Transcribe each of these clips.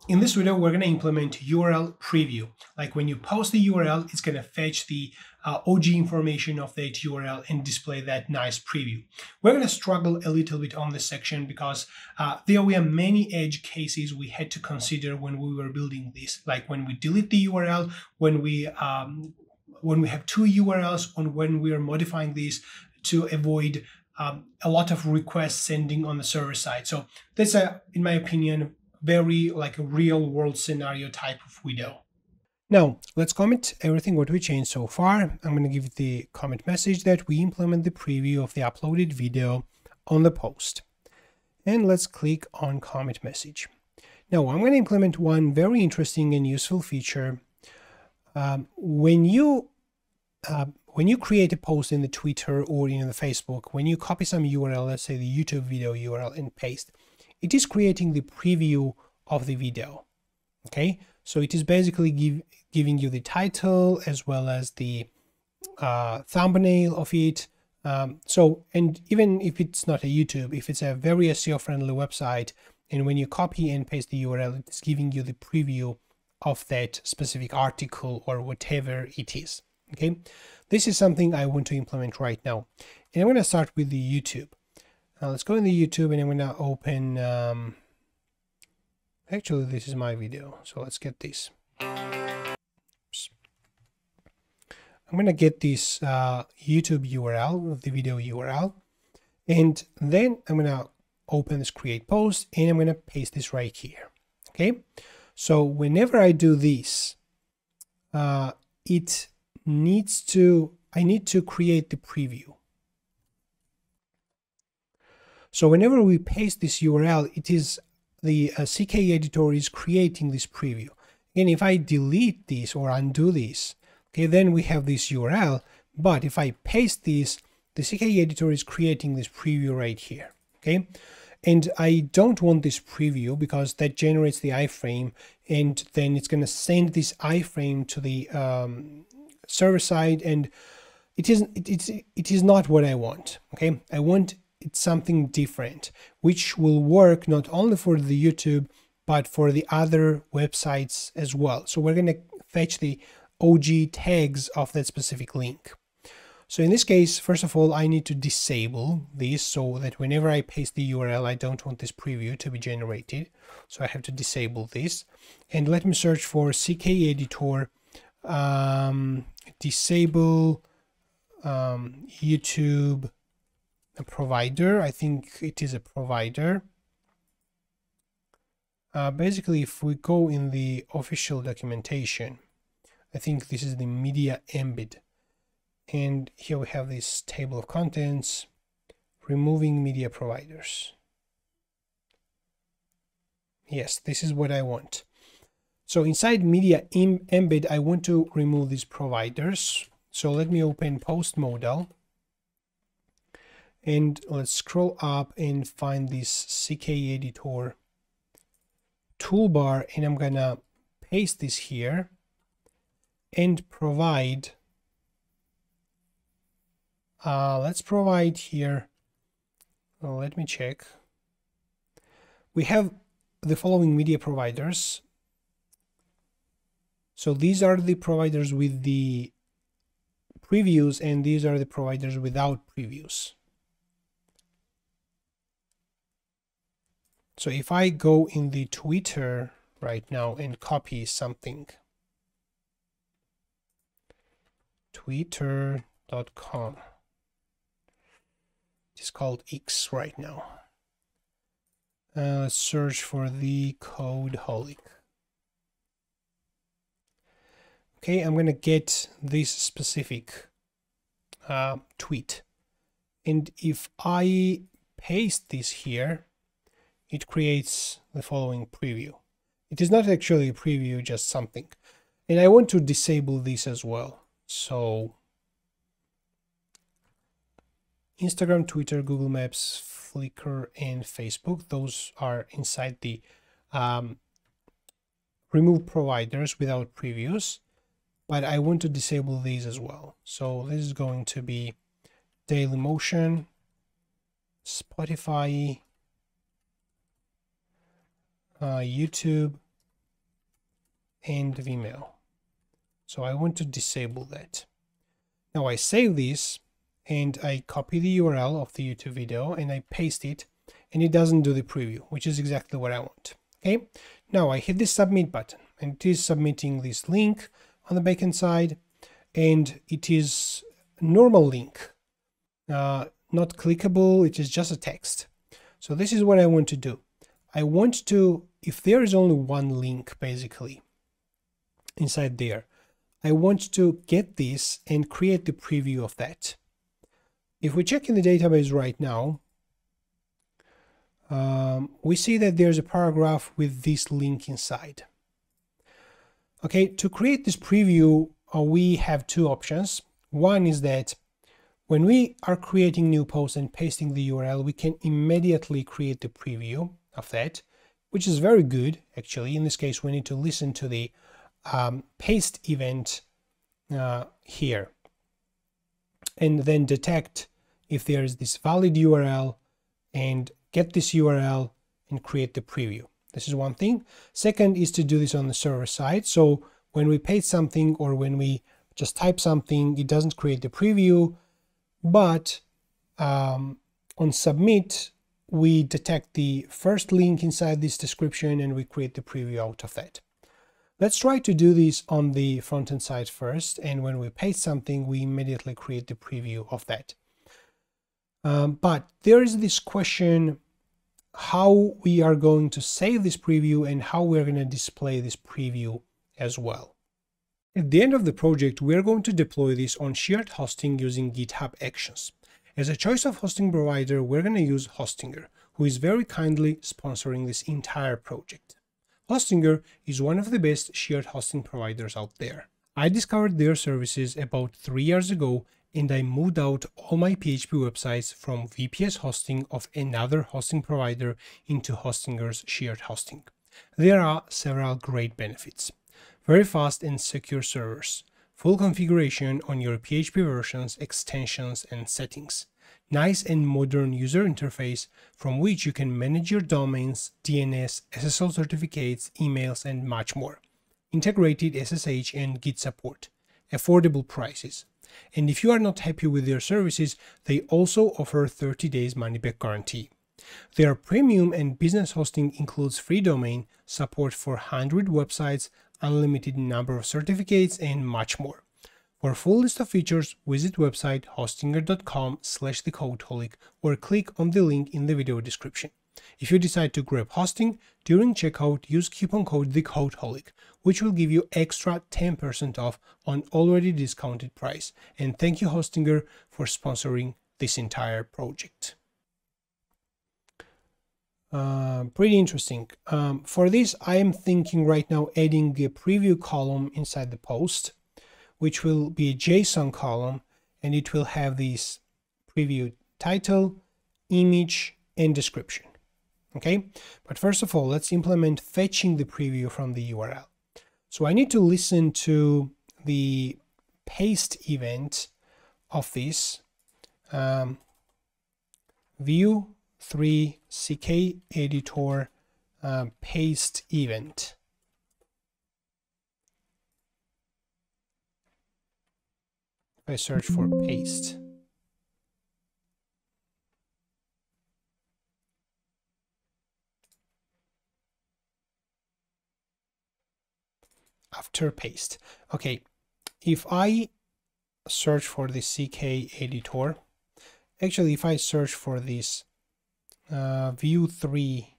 In this video, we're going to implement URL preview. Like when you post the URL, it's going to fetch the OG information of that URL and display that nice preview. We're going to struggle a little bit on this section because there were many edge cases we had to consider when we were building this. Like when we delete the URL, when we have two URLs, and when we are modifying this to avoid a lot of requests sending on the server side. So that's in my opinion, very like a real world scenario type of video. Now let's comment everything what we changed so far. I'm going to give the comment message that we implement the preview of the uploaded video on the post. And let's click on comment message. Now I'm going to implement one very interesting and useful feature. When you create a post in the Twitter or in the Facebook, when you copy some URL, let's say the YouTube video URL, and paste, it is creating the preview of the video. Okay, so it is basically giving you the title as well as the thumbnail of it. And even if it's not a YouTube, if it's a very SEO friendly website, and when you copy and paste the URL, it's giving you the preview of that specific article or whatever it is. Okay, this is something I want to implement right now, and I'm going to start with the YouTube. Let's go in the YouTube, and I'm going to open, actually this is my video, so let's get this. Oops. I'm going to get this YouTube URL, the video URL, and then I'm going to open this create post, and I'm going to paste this right here. Okay, so whenever I do this, I need to create the preview. So whenever we paste this URL, it is the CK editor is creating this preview. Again, if I delete this or undo this, okay, then we have this URL. But if I paste this, the CK editor is creating this preview right here. Okay, and I don't want this preview because that generates the iframe, and then it's going to send this iframe to the server side, and it is not what I want. Okay, I want it's something different, which will work not only for the YouTube, but for the other websites as well. So we're going to fetch the OG tags of that specific link. So in this case, first of all, I need to disable this so that whenever I paste the URL, I don't want this preview to be generated. So I have to disable this. And let me search for CK editor, disable YouTube a provider. I think it is a provider. Basically, if we go in the official documentation, I think this is the media embed. And here we have this table of contents, removing media providers. Yes, this is what I want. So inside media embed, I want to remove these providers. So let me open post modal. And let's scroll up and find this CK editor toolbar, and I'm gonna paste this here and provide, let's provide here, let me check. We have the following media providers. So these are the providers with the previews, and these are the providers without previews. So if I go in the Twitter right now and copy something, twitter.com, it's called X right now. Let's search for the Codeholic. Okay, I'm going to get this specific tweet. And if I paste this here, it creates the following preview. It is not actually a preview, just something. And I want to disable this as well. So Instagram, Twitter, Google Maps, Flickr, and Facebook, those are inside the remove providers without previews. But I want to disable these as well. So this is going to be Dailymotion, Spotify, YouTube, and Vimeo. So I want to disable that. Now I save this and I copy the URL of the YouTube video and I paste it, and it doesn't do the preview, which is exactly what I want. Okay, now I hit the submit button and it is submitting this link on the backend side, and it is a normal link, not clickable, it is just a text. So this is what I want to do. I want to, if there is only one link basically inside there, I want to get this and create the preview of that. If we check in the database right now, we see that there's a paragraph with this link inside. Okay, to create this preview, we have two options. One is that when we are creating new posts and pasting the URL, we can immediately create the preview of that, which is very good. Actually, in this case, we need to listen to the paste event here, and then detect if there is this valid URL and get this URL and create the preview. This is one thing. Second is to do this on the server side. So when we paste something or when we just type something, it doesn't create the preview, but on submit, we detect the first link inside this description and we create the preview out of that. Let's try to do this on the front-end side first, and when we paste something, we immediately create the preview of that. But there is this question, how we are going to save this preview and how we're going to display this preview as well. At the end of the project, we're going to deploy this on shared hosting using GitHub Actions. As a choice of hosting provider, we're going to use Hostinger, who is very kindly sponsoring this entire project. Hostinger is one of the best shared hosting providers out there. I discovered their services about 3 years ago, and I moved out all my PHP websites from VPS hosting of another hosting provider into Hostinger's shared hosting. There are several great benefits. Very fast and secure servers, full configuration on your PHP versions, extensions, and settings. Nice and modern user interface from which you can manage your domains, DNS, SSL certificates, emails, and much more. Integrated SSH and Git support. Affordable prices. And if you are not happy with their services, they also offer 30 days money-back guarantee. Their premium and business hosting includes free domain, support for 100 websites, unlimited number of certificates, and much more. For a full list of features, visit website hostinger.com/thecodeholic or click on the link in the video description. If you decide to grab hosting, during checkout use coupon code THECODEHOLIC, which will give you extra 10% off on already discounted price. And thank you Hostinger for sponsoring this entire project. Pretty interesting. For this, I am thinking right now adding a preview column inside the post, which will be a JSON column, and it will have this preview title, image, and description. Okay, but first of all, let's implement fetching the preview from the URL. So I need to listen to the paste event of this vue.3 CK editor paste event. If I search for paste, after paste. Okay, if I search for the CK editor, actually if I search for this vue.3,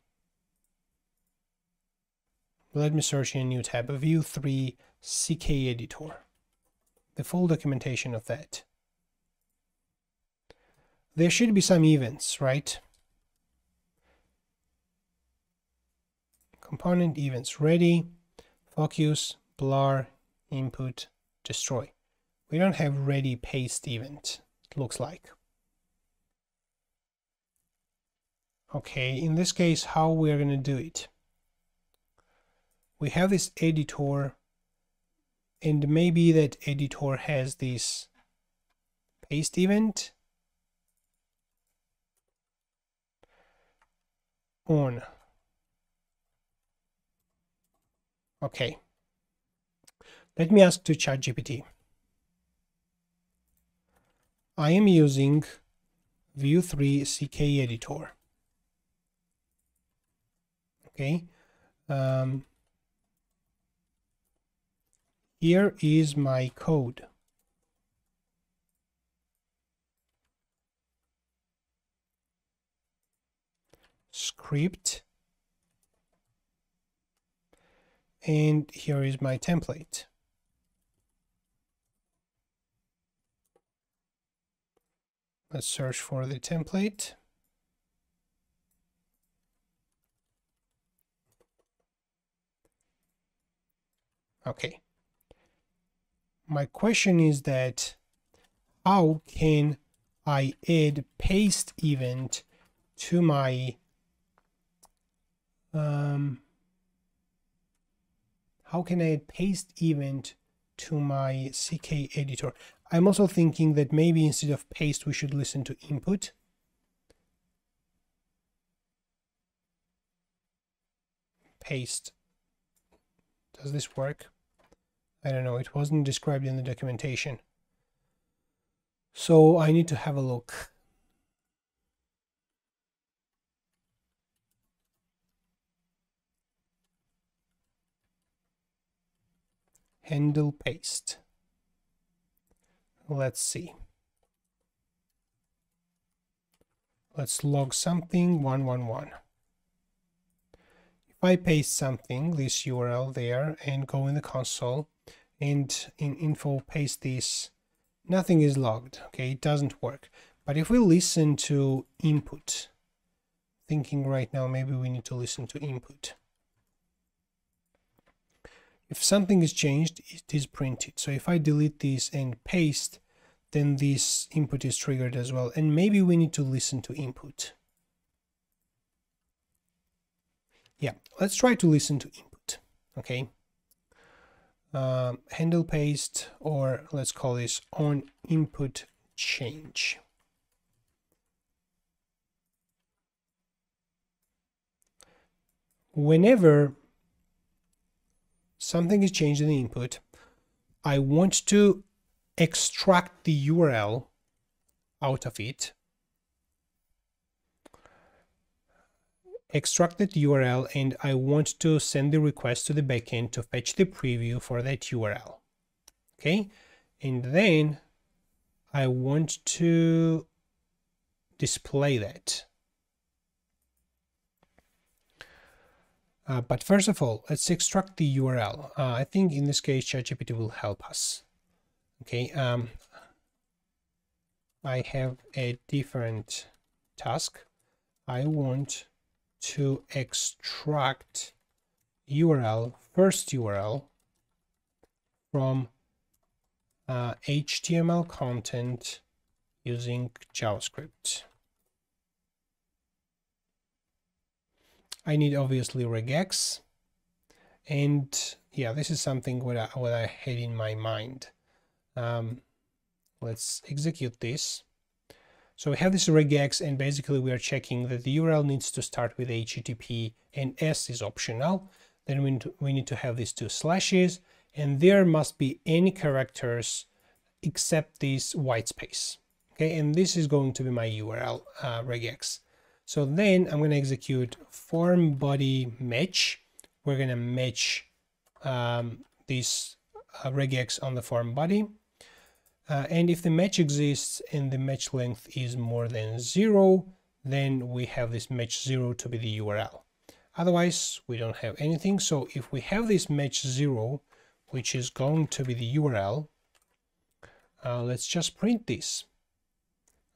let me search in a new tab, vue.3 CK editor, the full documentation of that. There should be some events, right? Component events ready, focus, blur, input, destroy. We don't have ready paste event, it looks like. Okay, in this case, how we are going to do it? We have this editor, and maybe that editor has this paste event on. Okay, Let me ask to ChatGPT. I am using Vue 3 CK editor. Okay. Here is my code. Script. And here is my template. Let's search for the template. Okay. My question is that how can I add paste event to my how can I add paste event to my CK editor? I'm also thinking that maybe instead of paste we should listen to input. Paste. Does this work? I don't know, it wasn't described in the documentation. So I need to have a look. Handle paste. Let's see. Let's log something 111. If I paste something, this URL there, and go in the console, and in info paste this, nothing is logged. Okay, it doesn't work. But if we listen to input, thinking right now maybe we need to listen to input. If something is changed, it is printed. So if I delete this and paste, then this input is triggered as well. And maybe we need to listen to input. Yeah, let's try to listen to input. Okay. Handle paste, or let's call this on input change. Whenever something is changed in the input, I want to extract the URL out of it, extract that URL, and I want to send the request to the backend to fetch the preview for that URL. Okay, and then I want to display that. But first of all, let's extract the URL. I think in this case, ChatGPT will help us. Okay, I have a different task. I want to extract URL, first URL, from HTML content using JavaScript. I need obviously regex, and yeah, this is something what I had in my mind. Let's execute this. So we have this regex, and basically we are checking that the URL needs to start with HTTP and S is optional. Then we need to have these two slashes, and there must be any characters except this white space. Okay, and this is going to be my URL regex. So then I'm going to execute form body match. We're going to match this regex on the form body. And if the match exists and the match length is more than 0, then we have this match 0 to be the URL. Otherwise, we don't have anything. So if we have this match 0, which is going to be the URL, let's just print this.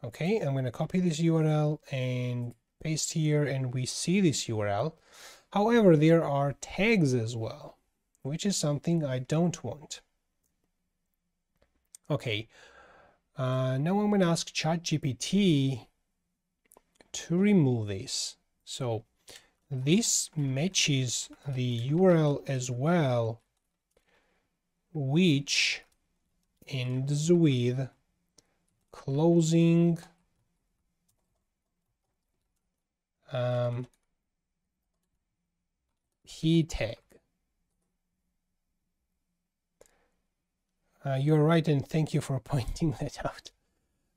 Okay, I'm going to copy this URL and paste here, and we see this URL. However, there are tags as well, which is something I don't want. Okay, now I'm going to ask ChatGPT to remove this. So this matches the URL as well, which ends with closing key tag. You're right, and thank you for pointing that out.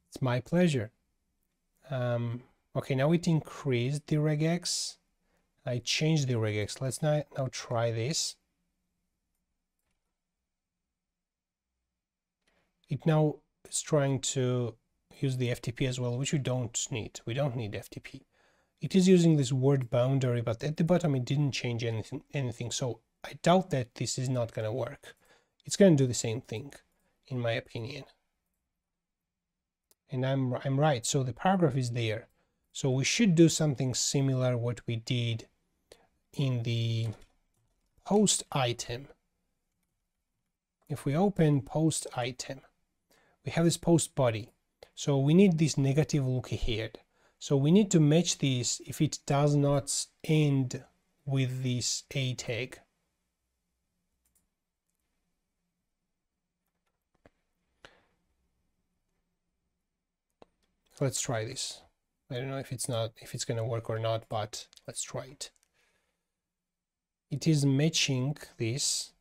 It's my pleasure. Okay, now it increased the regex. I changed the regex. Let's now try this. It now is trying to use the FTP as well, which we don't need. We don't need FTP. It is using this word boundary, but at the bottom it didn't change anything. So I doubt that this is not going to work. It's going to do the same thing, in my opinion. And I'm right. So the paragraph is there. So we should do something similar what we did in the post item. If we open post item, we have this post body. So we need this negative looky head. So we need to match this if it does not end with this a tag. Let's try this. I don't know if it's going to work or not, but let's try it. It is matching this,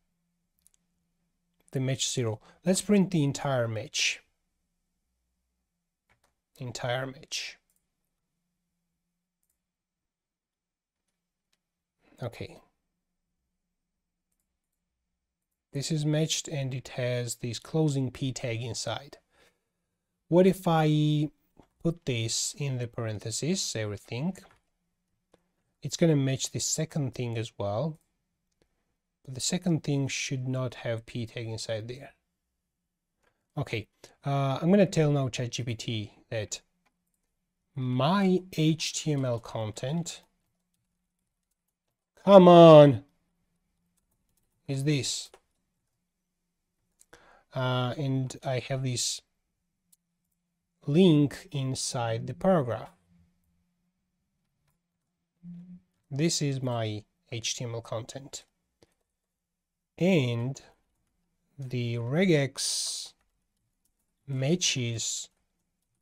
the match 0. Let's print the entire match. Entire match. Okay. This is matched and it has this closing p tag inside. What if I put this in the parentheses, everything? It's going to match the second thing as well. But the second thing should not have p tag inside there. Okay, I'm going to tell now ChatGPT that my HTML content, come on, is this. And I have this link inside the paragraph. This is my HTML content. And the regex matches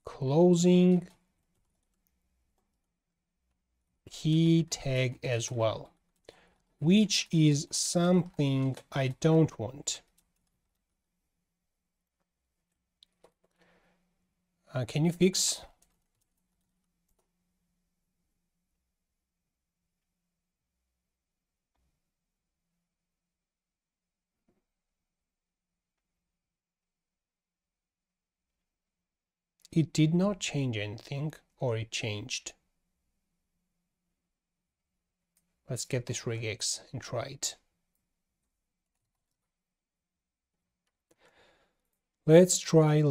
closing p tag as well, which is something I don't want. Can you fix? It did not change anything, or it changed. Let's get this regex and try it. Let's try.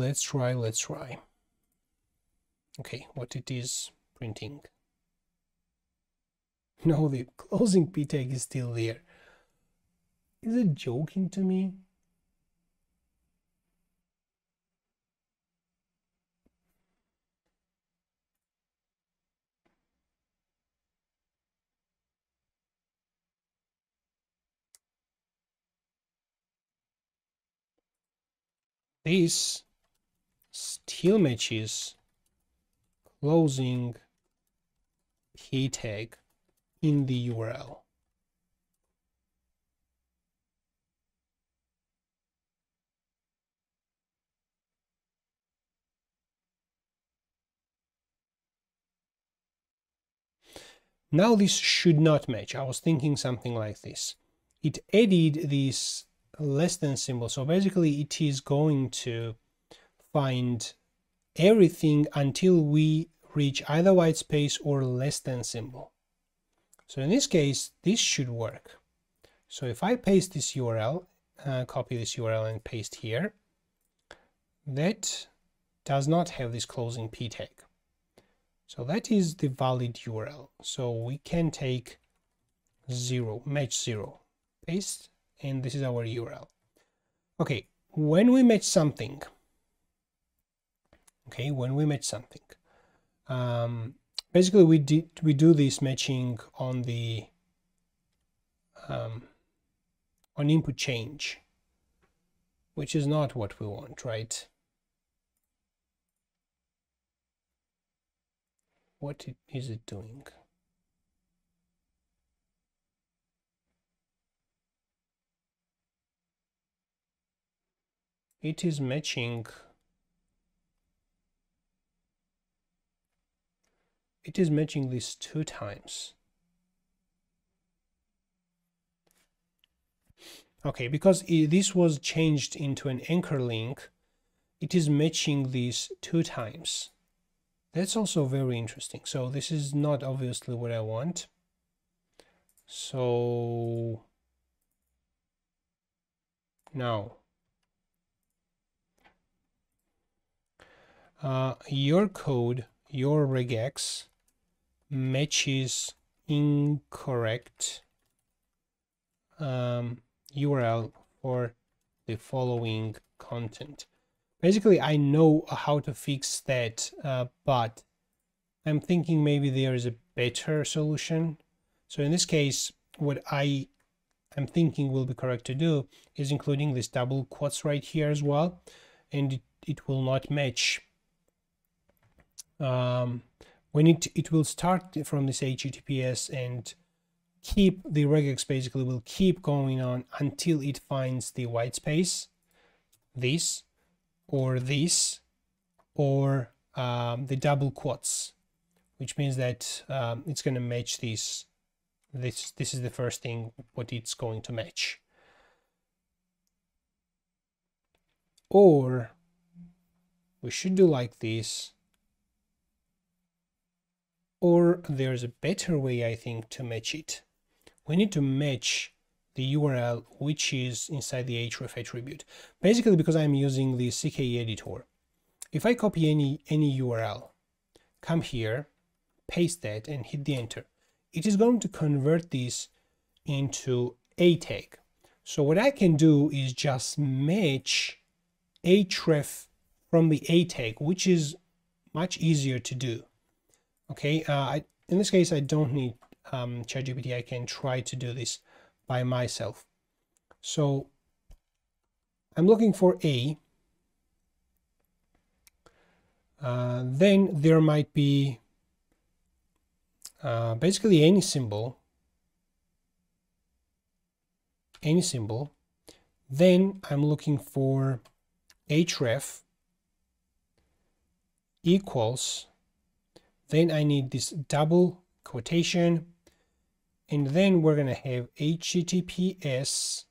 Okay, what it is printing. No, the closing p tag is still there. Is it joking to me? This still matches closing p tag in the URL. Now this should not match. I was thinking something like this. It added this less than symbol. So basically it is going to find everything until we reach either white space or less than symbol. So in this case, this should work. So if I paste this URL, copy this URL and paste here, that does not have this closing p tag. So that is the valid URL. So we can take 0, match 0, paste, and this is our URL. Okay, when we match something, basically we do this matching on the on input change, which is not what we want, right? What is it doing? it is matching this 2 times. Okay, because this was changed into an anchor link, it is matching these 2 times. That's also very interesting. So this is not obviously what I want. So now your code, your regex matches incorrect URL for the following content. Basically, I know how to fix that, but I'm thinking maybe there is a better solution. So in this case, what I'm thinking will be correct to do is including this double quotes right here as well, and it will not match. When it will start from this HTTPS and keep the regex basically will keep going on until it finds the white space, this or the double quotes, which means that it's going to match this is the first thing what it's going to match. Or we should do like this, or there's a better way I think to match it. We need to match the URL which is inside the href attribute. Basically, because I'm using the CKE editor, if I copy any URL, come here, paste that and hit the enter, it is going to convert this into a tag. So what I can do is just match href from the a tag, which is much easier to do. Okay, in this case I don't need ChatGPT. I can try to do this by myself. So I'm looking for a, then there might be basically any symbol, then I'm looking for href equals, then I need this double quotation, and then we're going to have HTTPS,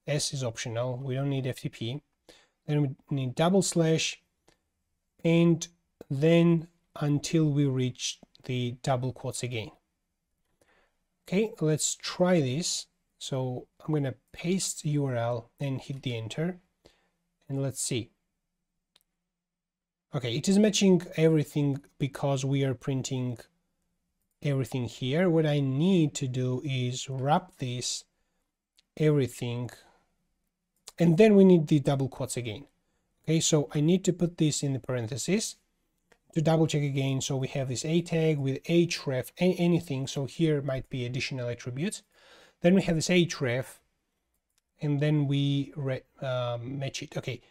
S is optional, we don't need FTP, then we need double slash, and then until we reach the double quotes again. Okay, let's try this. So I'm going to paste URL and hit the enter, and let's see. Okay, it is matching everything because we are printing everything here. What I need to do is wrap this everything, and then we need the double quotes again. Okay, so I need to put this in the parentheses to double check again. So we have this a tag with href, anything. So here might be additional attributes. Then we have this href, and then we match it. Okay,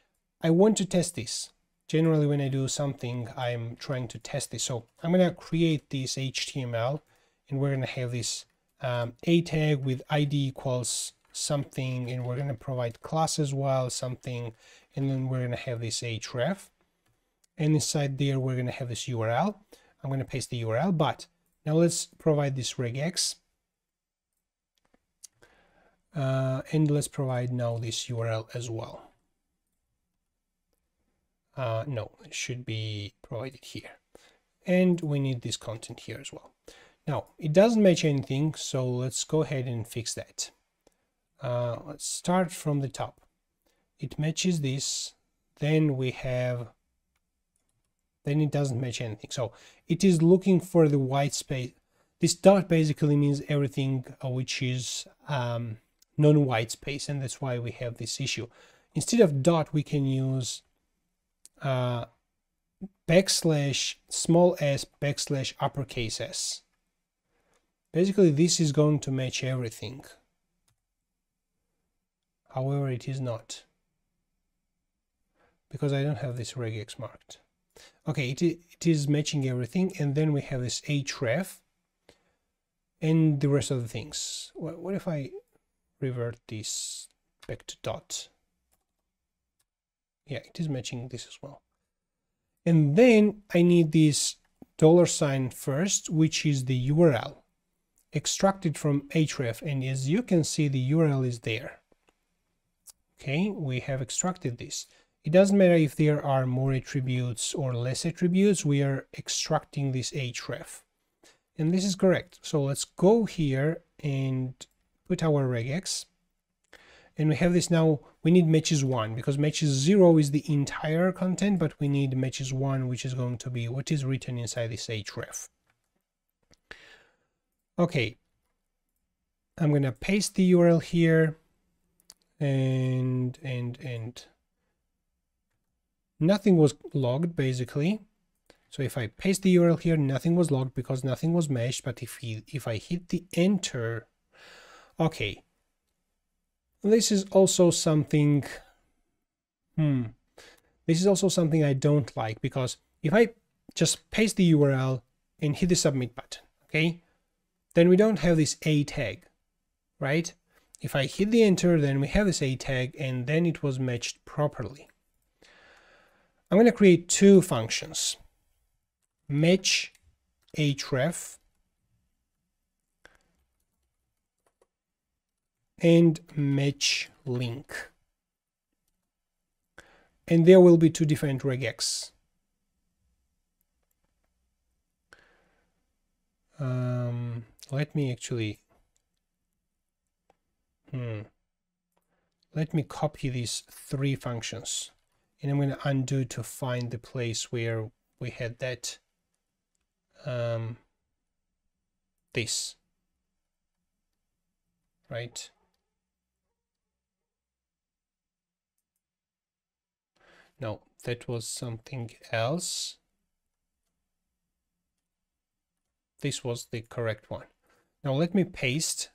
I want to test this. Generally, when I do something, I'm trying to test this. So I'm going to create this HTML, and we're going to have this a tag with ID equals something, and we're going to provide class as well, something, and then we're going to have this href, and inside there we're going to have this URL. I'm going to paste the URL, but now let's provide this regex, and let's provide now this URL as well. No, it should be provided here, and we need this content here as well. Now it doesn't match anything, so let's go ahead and fix that. Let's start from the top. It matches this, then we have, then it doesn't match anything. So it is looking for the white space. This dot basically means everything which is non-white space, and that's why we have this issue. Instead of dot, we can use backslash small s backslash uppercase s. Basically, this is going to match everything. However, it is not, because I don't have this regex marked. Okay, it is matching everything, and then we have this href and the rest of the things. What if I revert this back to dot? Yeah, it is matching this as well. And then I need this $sign first, which is the URL extracted from href. And as you can see, the URL is there. Okay, we have extracted this. It doesn't matter if there are more attributes or less attributes, we are extracting this href. And this is correct. So let's go here and put our regex. And we have this now, we need matches 1 because matches 0 is the entire content, but we need matches 1, which is going to be what is written inside this href. Okay, I'm going to paste the URL here and nothing was logged basically. So if I paste the URL here, nothing was logged because nothing was matched. But if I hit the enter, okay. This is also something, this is also something I don't like, because if I just paste the URL and hit the submit button, okay, then we don't have this A tag, right? If I hit the enter, then we have this A tag and then it was matched properly. I'm going to create two functions, match href and match link, and there will be two different regex. Let me actually let me copy these three functions, and I'm going to undo to find the place where we had that this, right? No, that was something else. This was the correct one. Now let me paste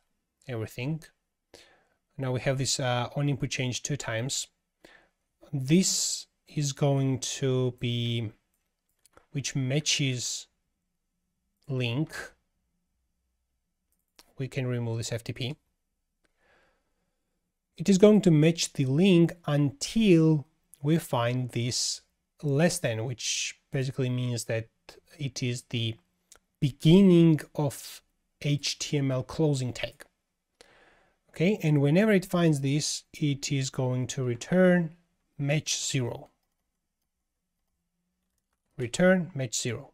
everything. Now we have this on input change 2 times. This is going to be which matches link. We can remove this FTP. It is going to match the link until we find this less than, which basically means that it is the beginning of HTML closing tag. Okay, and whenever it finds this, it is going to return match 0. Return match 0.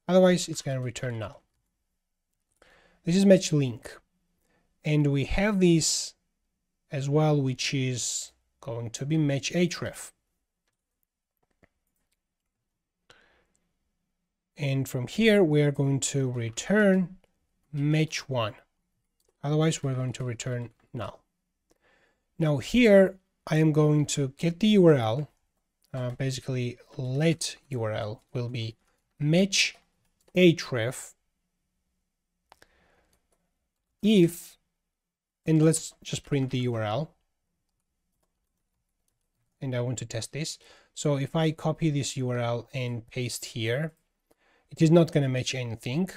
Otherwise, it's going to return null. This is match link. And we have this as well, which is going to be match href. And from here, we are going to return match 1. Otherwise, we're going to return null. Now here, I am going to get the URL. Basically, let URL will be match href if, and let's just print the URL. And I want to test this. So if I copy this URL and paste here, it is not going to match anything.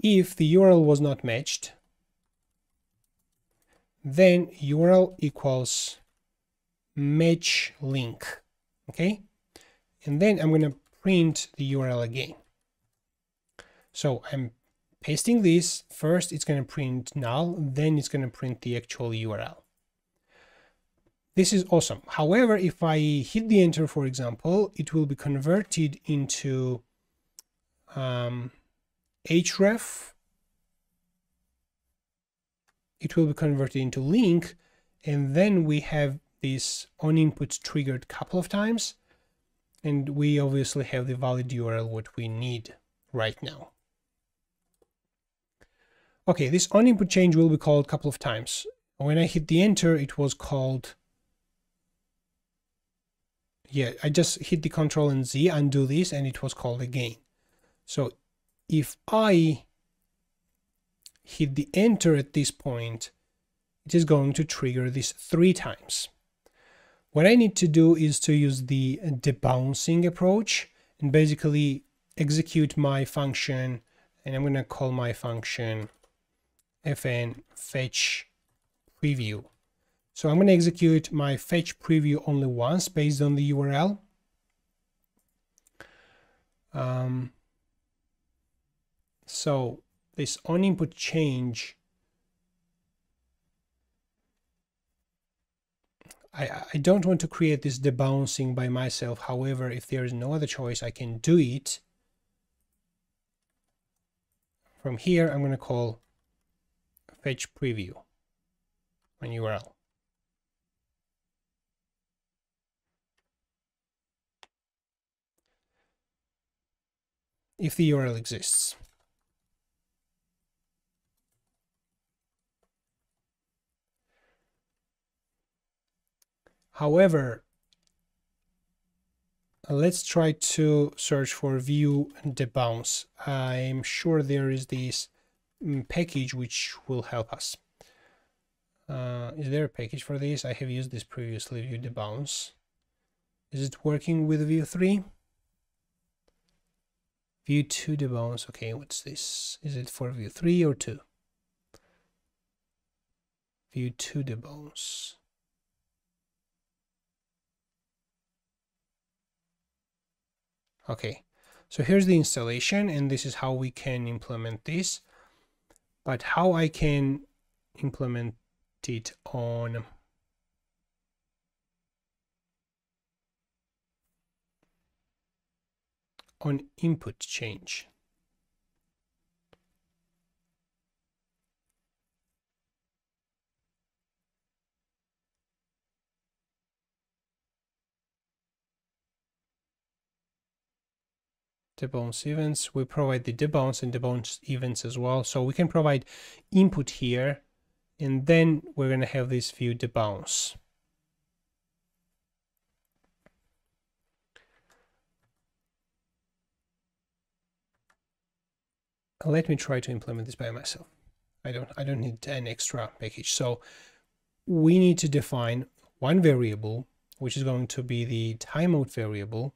If the URL was not matched, then URL equals match link. Okay, and then I'm going to print the URL again. So I'm pasting this. First it's going to print null, then it's going to print the actual URL. This is awesome. However, if I hit the enter, for example, it will be converted into href. It will be converted into link, and then we have this on input triggered a couple of times, and we obviously have the valid URL what we need right now. Okay, this on input change will be called a couple of times. When I hit the enter, it was called, yeah, I just hit the Control and Z, undo this, and it was called again. So if I hit the enter at this point, it is going to trigger this 3 times. What I need to do is to use the debouncing approach and basically execute my function, and I'm going to call my function fn fetch preview. So I'm going to execute my fetch preview only once based on the URL. So this onInput change, I don't want to create this debouncing by myself. However, if there is no other choice, I can do it. From here, I'm going to call fetch preview on URL. If the URL exists. However, let's try to search for view debounce. I'm sure there is this package which will help us. Is there a package for this? I have used this previously, view debounce. Is it working with view 3? View 2 debounce. Okay, what's this? Is it for view 3 or 2? View 2 debounce. Okay, so here's the installation, and this is how we can implement this. But how I can implement it on input change. Debounce events, we provide the debounce and debounce events as well. So we can provide input here, and then we're going to have this view debounce. Let me try to implement this by myself. I don't need an extra package. So we need to define one variable, which is going to be the timeout variable.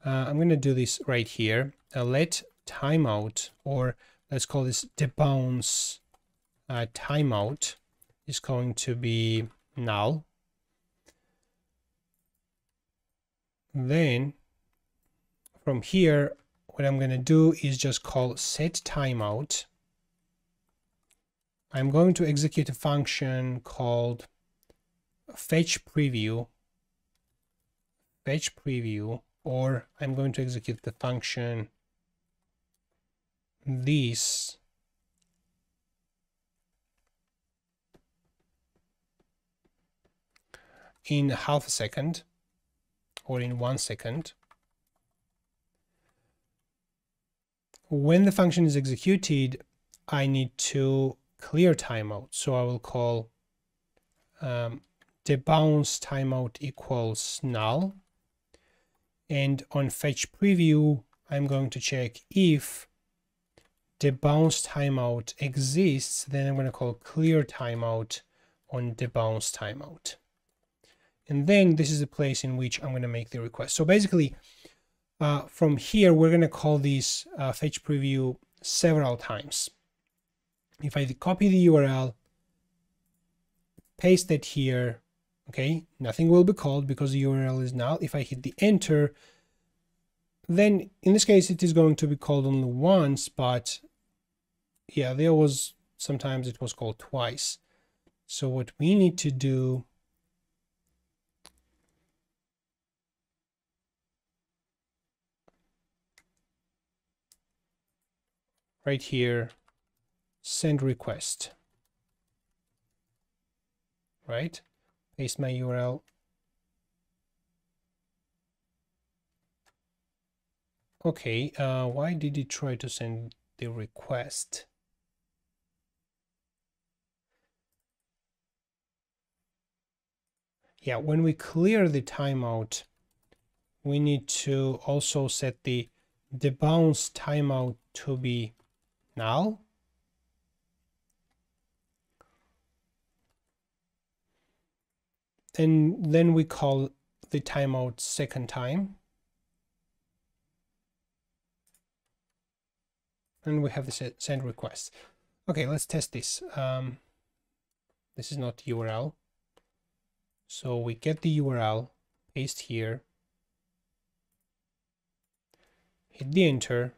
I'm going to do this right here. Let timeout, or let's call this debounce timeout, is going to be null. Then from here, what I'm going to do is just call set timeout. I'm going to execute a function called fetch preview, or I'm going to execute the function this in half a second or in 1 second. When the function is executed, I need to clear timeout. So I will call debounce timeout equals null. And on fetch preview, I'm going to check if debounce timeout exists, then I'm going to call clear timeout on debounce timeout. And then this is the place in which I'm going to make the request. So basically, from here, we're going to call this fetch preview several times. If I copy the URL, paste it here, okay, nothing will be called because the URL is null. If I hit the enter, then in this case, it is going to be called only once, but yeah, there was sometimes it was called twice. So what we need to do right here, send request, right? Paste my URL. Okay, why did it try to send the request? Yeah, when we clear the timeout, we need to also set the debounce timeout to be null. And then we call the timeout second time. and we have the send request. Okay, let's test this. This is not URL. So we get the URL, paste here, hit the enter,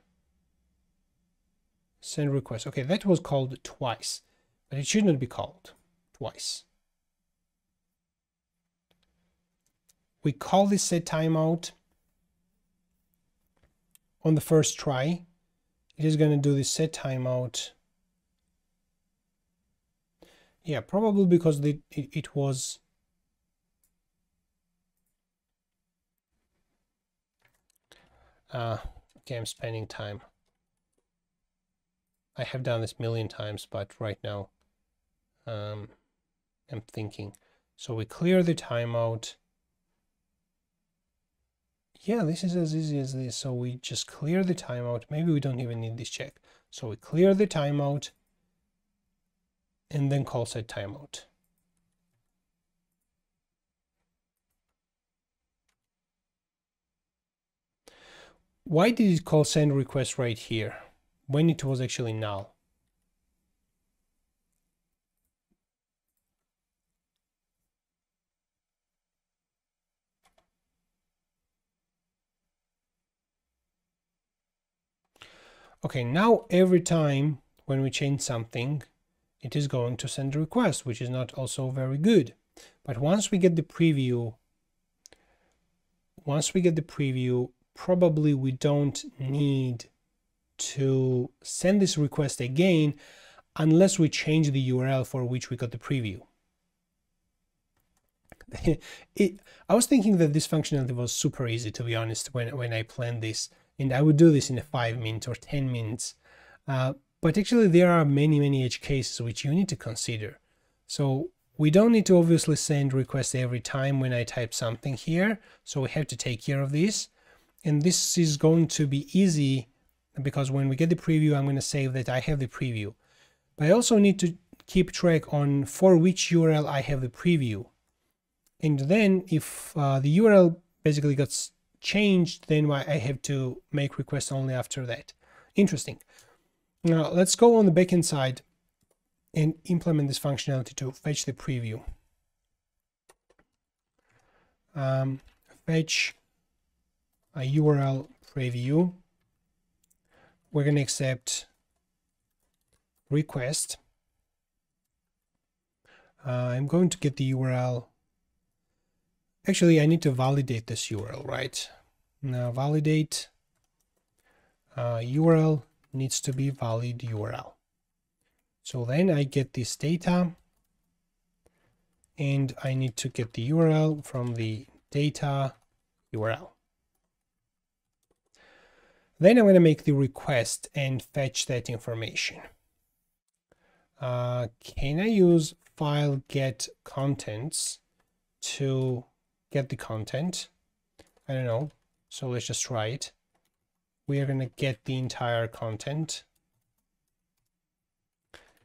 send request. Okay, that was called twice, but it should not be called twice. We call this set timeout on the first try. It is going to do this set timeout. Yeah, probably because it was okay, I'm spending time. I have done this a million times, but right now I'm thinking. So we clear the timeout. Yeah, this is as easy as this. So we just clear the timeout. Maybe we don't even need this check. So we clear the timeout and then call set timeout. Why did it call send request right here when it was actually null? Okay, now every time when we change something, it is going to send a request, which is not also very good. But once we get the preview, probably we don't need to send this request again unless we change the URL for which we got the preview. I was thinking that this functionality was super easy, to be honest, when I planned this, and I would do this in 5 minutes or 10 minutes. But actually there are many edge cases which you need to consider. So we don't need to obviously send requests every time when I type something here. So we have to take care of this. And this is going to be easy because when we get the preview, I'm going to save that I have the preview. But I also need to keep track on for which URL I have the preview. And then if the URL basically gets changed, then I have to make requests only after that. Interesting. Now let's go on the backend side and implement this functionality to fetch the preview. Fetch a URL preview. We're going to accept request. I'm going to get the URL. Actually, I need to validate this URL, right? Now validate URL needs to be valid URL. So then I get this data and I need to get the URL from the data URL. Then I'm going to make the request and fetch that information. Can I use file get contents to get the content? I don't know. So let's just try it. We are going to get the entire content.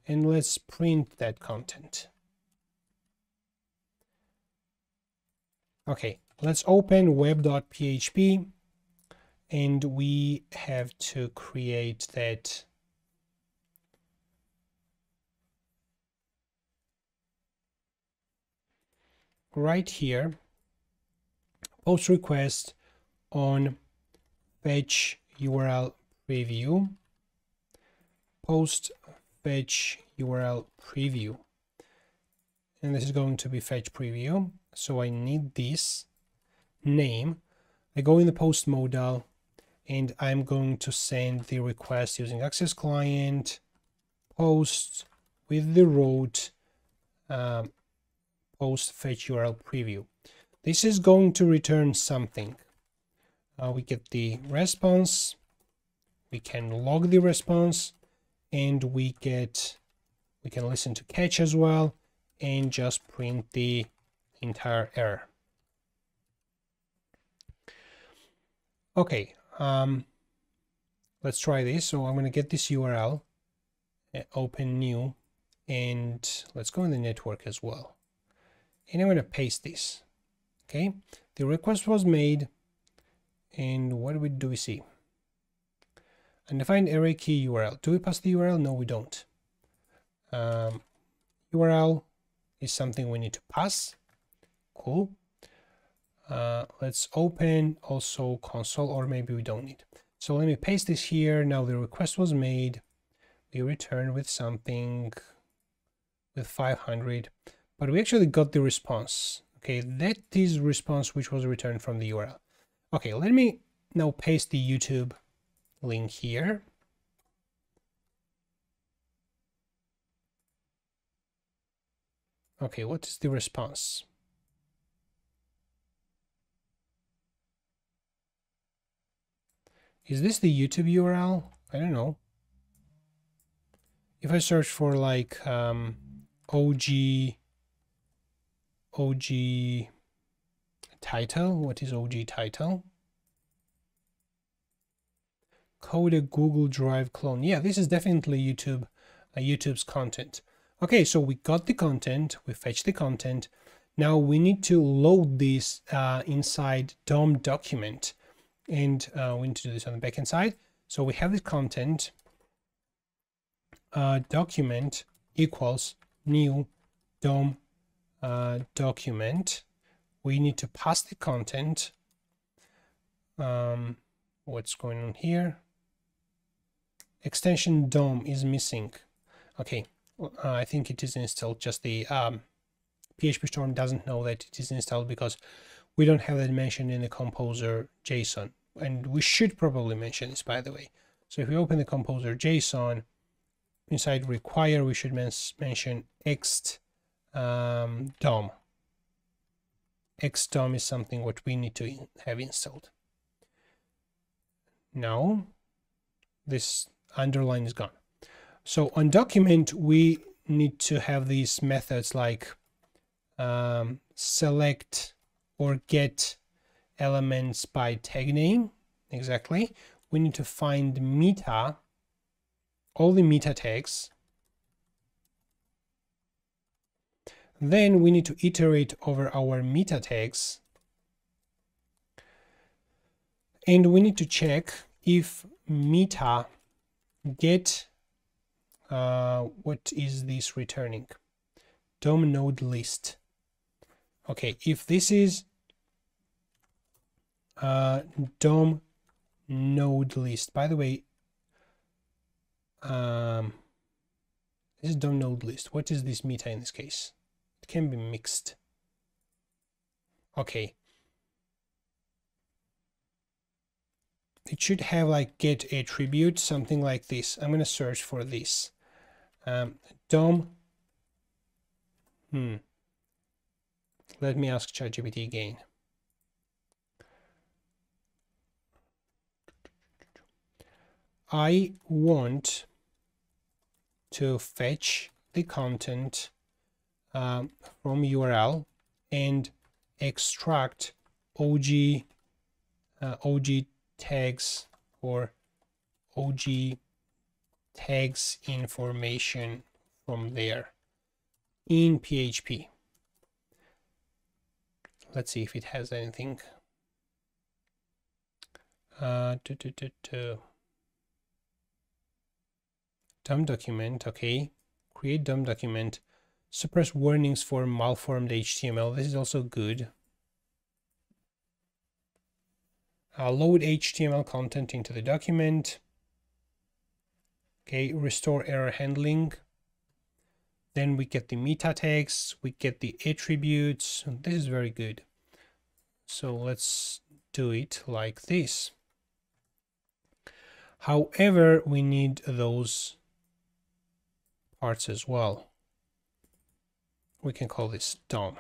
And let's print that content. Okay, let's open web.php and we have to create that right here. Post request on fetch URL preview. Post fetch URL preview. And this is going to be fetch preview. So I need this name. I go in the post modal and I'm going to send the request using access client post with the route post fetch URL preview. This is going to return something. We get the response, we can log the response, and we can listen to catch as well and just print the entire error. Okay, let's try this. So I'm going to get this URL, open new, and let's go in the network as well. And I'm going to paste this. Okay, the request was made, and what do we see? Undefined array key URL. Do we pass the URL? No, we don't. URL is something we need to pass. Cool. Let's open also console, or maybe we don't need. So let me paste this here. Now the request was made. We return with something with 500, but we actually got the response. Okay, that is response which was returned from the URL. Okay, let me now paste the YouTube link here. Okay, what is the response? Is this the YouTube URL? I don't know. If I search for like OG title, what is OG title? Code a Google Drive clone. Yeah, this is definitely YouTube's content. Okay, so we got the content, we fetched the content. Now we need to load this inside DOM document, and we need to do this on the backend side. So we have this content document equals new DOM document. We need to pass the content. What's going on here? Extension DOM is missing. Okay, I think it is installed. Just the PHP Storm doesn't know that it is installed because we don't have that mentioned in the composer JSON, and we should probably mention this, by the way. So if we open the composer JSON, inside require, we should mention ext DOM. Ext DOM is something what we need to have installed. Now this underline is gone. So on document, we need to have these methods like select or get elements by tag name. Exactly. We need to find meta, all the meta tags. Then we need to iterate over our meta tags. And we need to check if meta get what is this returning? DOM node list. Okay, if this is DOM node list, by the way, this is DOM node list. What is this meta in this case? It can be mixed. Okay. It should have like get attribute, something like this. I'm going to search for this. DOM. Let me ask ChatGPT again. I want to fetch the content from URL and extract OG tags or OG tags information from there in PHP. Let's see if it has anything. DOM document, okay. Create DOM document. Suppress warnings for malformed HTML. This is also good. Load HTML content into the document. Okay, restore error handling. Then we get the meta tags, we get the attributes. This is very good. So let's do it like this. However, we need those parts as well. We can call this DOM.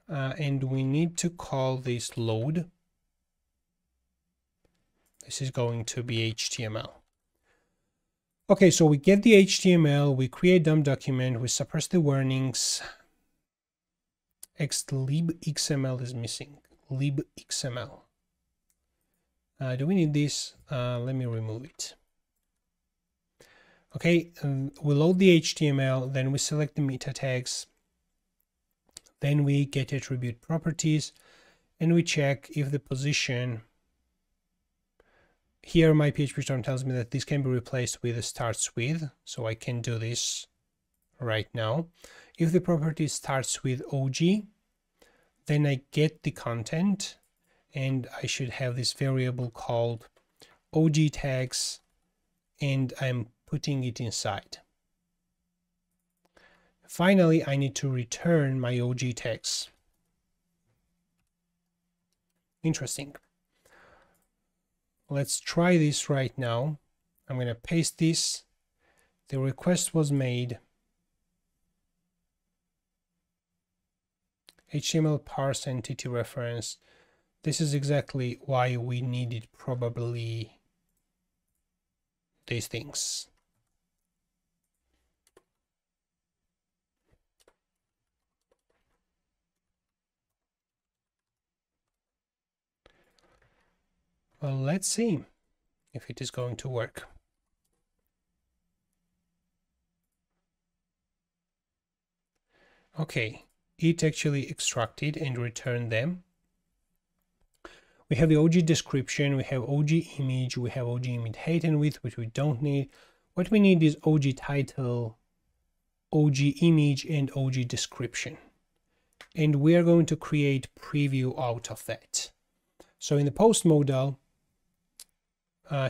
And we need to call this load. This is going to be HTML. Okay, so we get the HTML, we create DOM document, we suppress the warnings. libxml is missing. libxml. Do we need this? Let me remove it. Okay, we load the HTML, then we select the meta tags, then we get attribute properties, and we check if the position, here my PHP storm tells me that this can be replaced with a starts with, so I can do this right now. If the property starts with OG, then I get the content, and I should have this variable called OG tags, and I'm putting it inside. Finally, I need to return my OG tags. Interesting. Let's try this right now. I'm going to paste this. The request was made. HTML parse entity reference. This is exactly why we needed probably these things. Well, let's see if it is going to work. Okay, it actually extracted and returned them. We have the OG description, we have OG image, we have OG image height and width, which we don't need. What we need is OG title, OG image, and OG description. And we are going to create preview out of that. So in the post modal,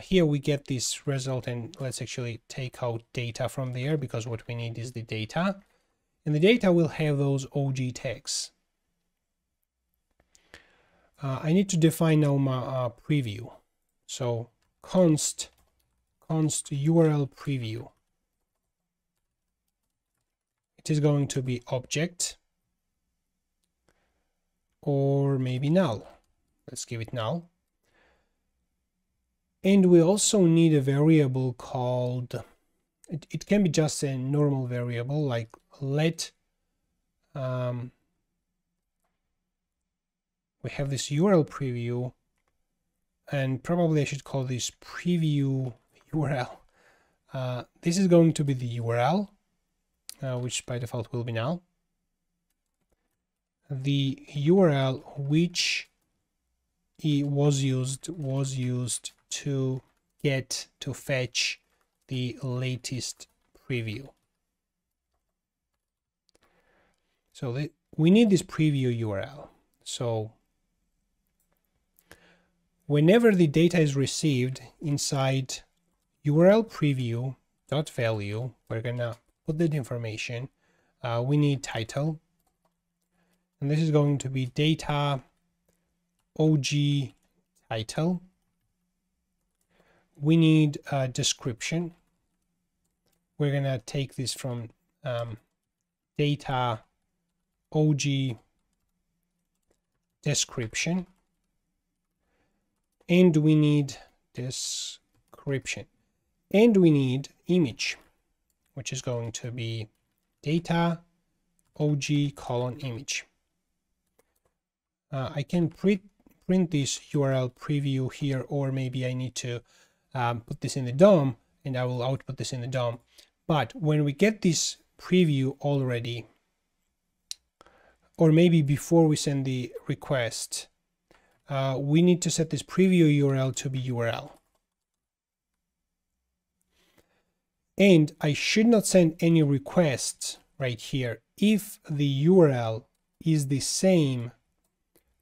here we get this result, and let's actually take out data from there, because what we need is the data. And the data will have those OG tags. I need to define now my preview. So const URL preview. It is going to be object, or maybe null. Let's give it null. And we also need a variable called, it can be just a normal variable like let, we have this URL preview, and probably I should call this preview URL. This is going to be the URL, which by default will be null. The URL which was used to fetch the latest preview. So we need this preview URL. So whenever the data is received inside URL preview dot value, we're gonna put that information. We need title, and this is going to be data OG title. We need a description. We're gonna take this from data OG description, and we need description, and we need image, which is going to be data OG colon image. I can print this URL preview here, or maybe I need to put this in the DOM, and I will output this in the DOM. But when we get this preview already, or maybe before we send the request, we need to set this preview URL to be URL. And I should not send any requests right here if the URL is the same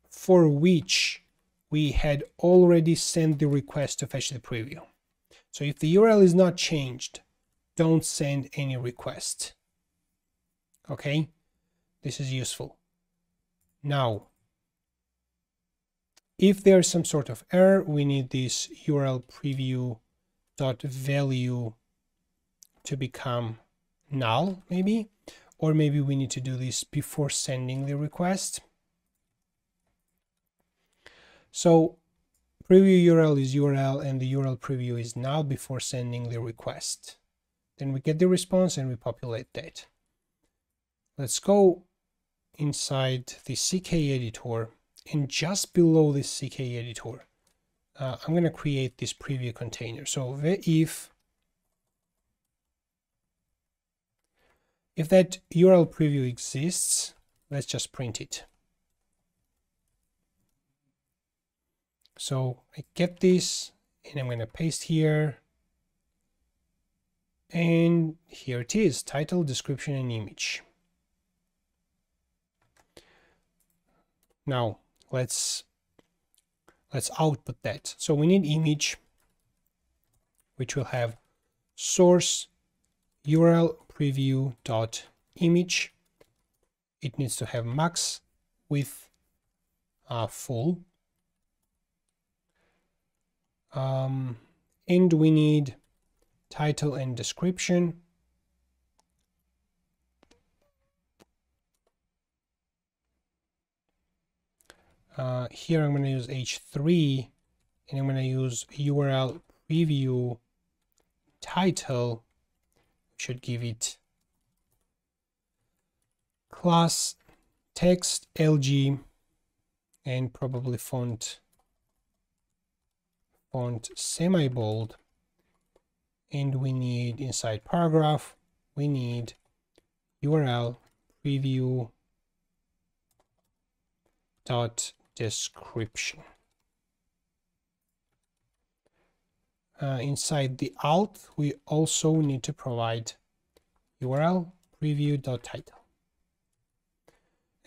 for which we had already sent the request to fetch the preview. So if the URL is not changed, don't send any request. Okay, this is useful. Now, if there's some sort of error, we need this URL preview dot value to become null, maybe, or maybe we need to do this before sending the request. So preview URL is URL, and the URL preview is null before sending the request. Then we get the response and we populate that. Let's go inside the CK editor, and just below this CK editor, I'm going to create this preview container. So if that URL preview exists, let's just print it. So I get this and I'm going to paste here. And here it is, title, description, and image. Now let's output that. So we need image, which will have source URL preview dot image. It needs to have max width full. And we need title and description. Here I'm going to use h3 and I'm going to use URL preview title. Should give it class text LG and probably font semi-bold. And we need inside paragraph, we need URL preview dot description. Inside the alt, we also need to provide URL preview dot title.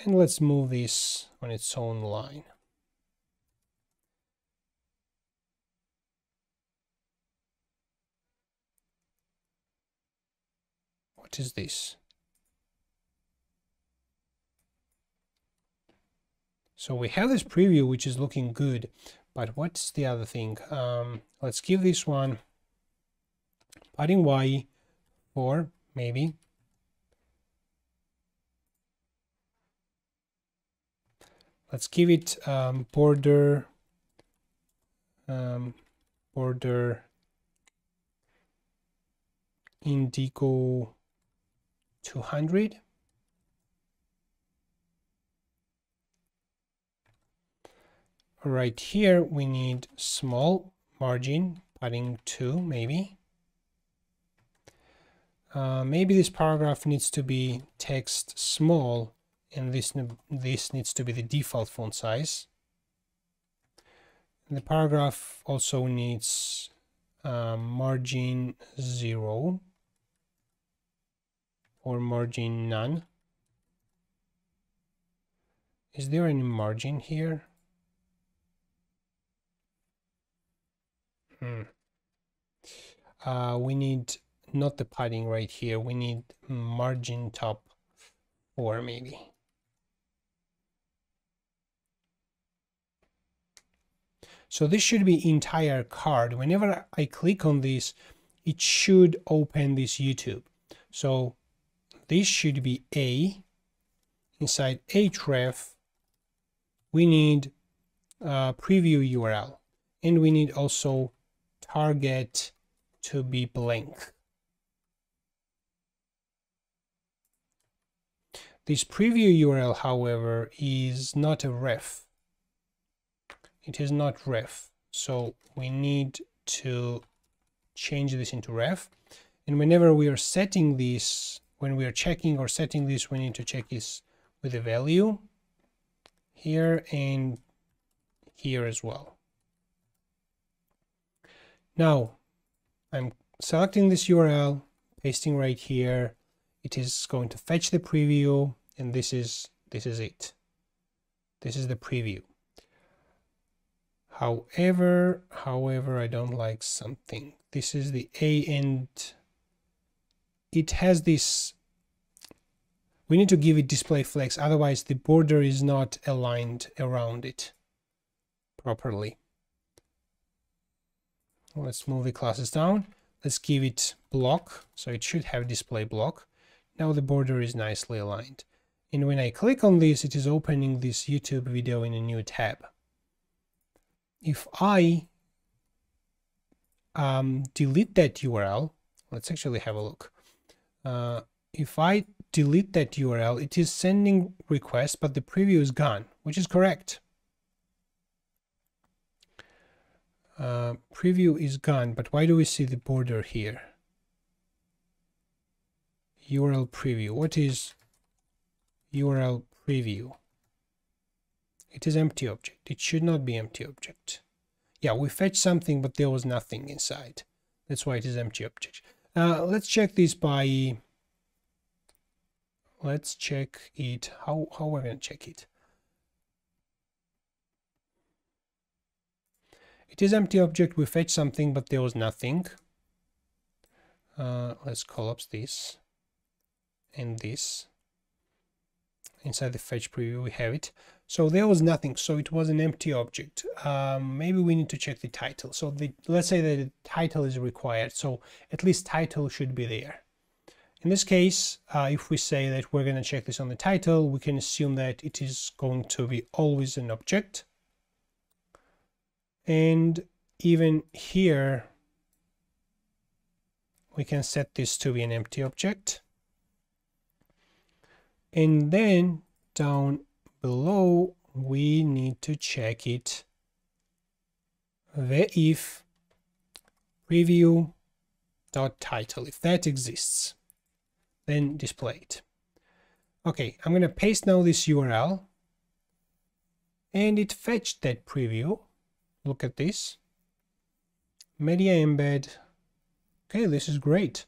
And let's move this on its own line. What is this? So we have this preview, which is looking good, but what's the other thing? Let's give this one padding Y 4, maybe. Let's give it border indigo 200. Right here we need small margin, padding 2 maybe. Maybe this paragraph needs to be text small, and this needs to be the default font size. And the paragraph also needs margin 0 or margin none. Is there any margin here? We need not the padding right here. We need margin top 4 maybe. So this should be entire card. Whenever I click on this, it should open this YouTube. So this should be A. Inside href, we need preview URL, and we need also target to be blank. This preview URL, however, is not a ref. It is not ref. So we need to change this into ref. And whenever we are setting this, when we are checking or setting this, we need to check this with a value here and here as well. Now I'm selecting this URL, pasting right here. It is going to fetch the preview, and this is it. This is the preview. However, I don't like something. This is the A, and it has this. We need to give it display flex, otherwise the border is not aligned around it properly. Let's move the classes down. Let's give it block, so it should have display block. Now the border is nicely aligned. And when I click on this, it is opening this YouTube video in a new tab. If I delete that URL, let's actually have a look. If I delete that URL, it is sending request, but the preview is gone, which is correct. Preview is gone, but why do we see the border here? URL preview. What is URL preview? It is empty object. It should not be empty object. Yeah, we fetched something, but there was nothing inside. That's why it is empty object. Let's check this by, let's check it. How we're going to check it? It is empty object. We fetched something, but there was nothing. Let's collapse this and this. Inside the fetch preview, we have it. So there was nothing. So it was an empty object. Maybe we need to check the title. So let's say that the title is required. So at least title should be there. In this case, if we say that we're going to check this on the title, we can assume that it is going to be always an object. And even here, we can set this to be an empty object. And then down below, we need to check it the if preview.title. If that exists, then display it. Okay, I'm going to paste now this URL, and it fetched that preview. Look at this. Media embed. Okay, this is great.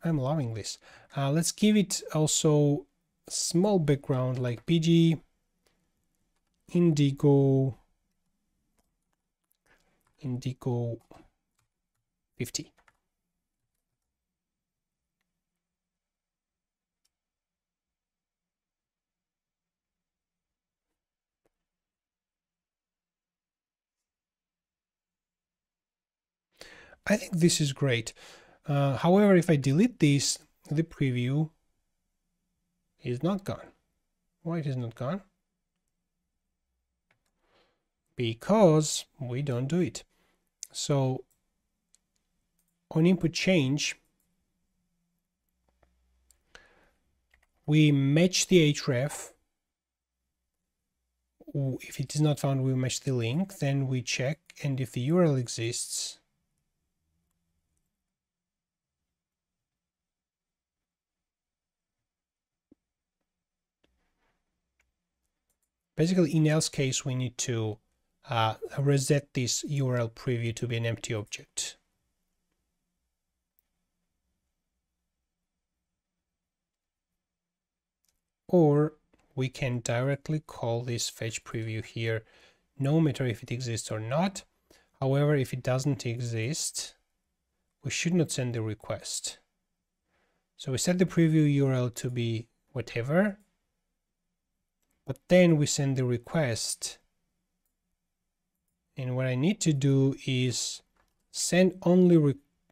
I'm loving this. Let's give it also a small background like PG Indigo 50. I think this is great. However, if I delete this, the preview is not gone. Why it is not gone? Because we don't do it. So on input change, we match the href. If it is not found, we match the link. Then we check, and if the URL exists, basically, in else case, we need to reset this URL preview to be an empty object. Or we can directly call this fetch preview here, no matter if it exists or not. However, if it doesn't exist, we should not send the request. So we set the preview URL to be whatever, but then we send the request. And what I need to do is send only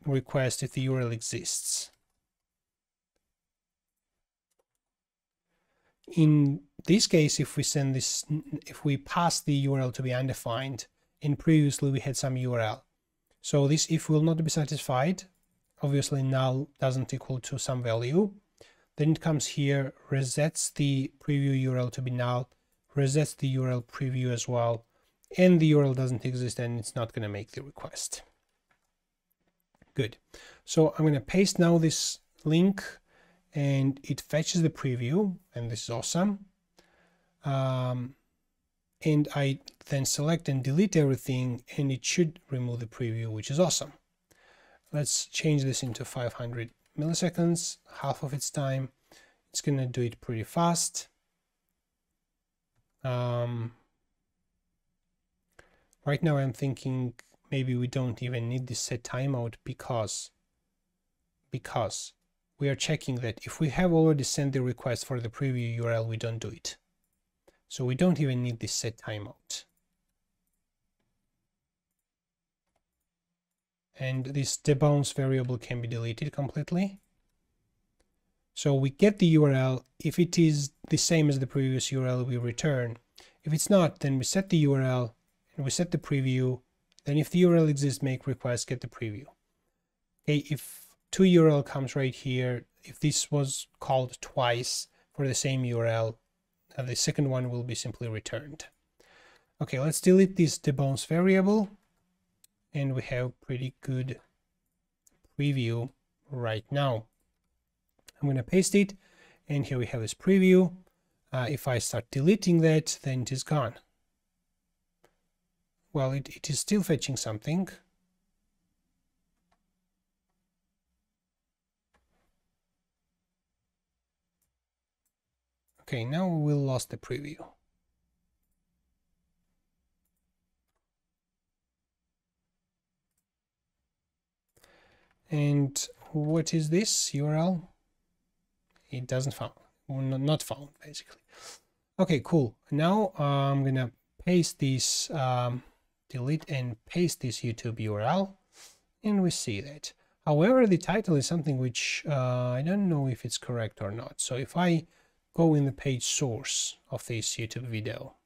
request if the URL exists. In this case, if we send this, if we pass the URL to be undefined, and previously we had some URL. So this if will not be satisfied, obviously null doesn't equal to some value. Then it comes here, resets the preview URL to be null, resets the URL preview as well, and the URL doesn't exist and it's not going to make the request. Good. So I'm going to paste now this link, and it fetches the preview, and this is awesome. And I then select and delete everything, and it should remove the preview, which is awesome. Let's change this into 500 milliseconds, half of its time. It's going to do it pretty fast. Right now I'm thinking maybe we don't even need this set timeout because we are checking that if we have already sent the request for the preview URL, we don't do it. So we don't even need this set timeout. And this debounce variable can be deleted completely. So we get the URL. If it is the same as the previous URL, we return. If it's not, then we set the URL and we set the preview. Then if the URL exists, make request, get the preview. Okay, if two URL comes right here, if this was called twice for the same URL, the second one will be simply returned. Okay, let's delete this debounce variable, and we have pretty good preview right now. I'm going to paste it, and here we have this preview. If I start deleting that, then it is gone. well, it is still fetching something. Okay, now we will lost the preview. And what is this URL? It doesn't found, or not found, basically. Okay, cool. Now I'm gonna paste this, delete and paste this YouTube URL, and we see that. However, the title is something which I don't know if it's correct or not. So if I go in the page source of this YouTube video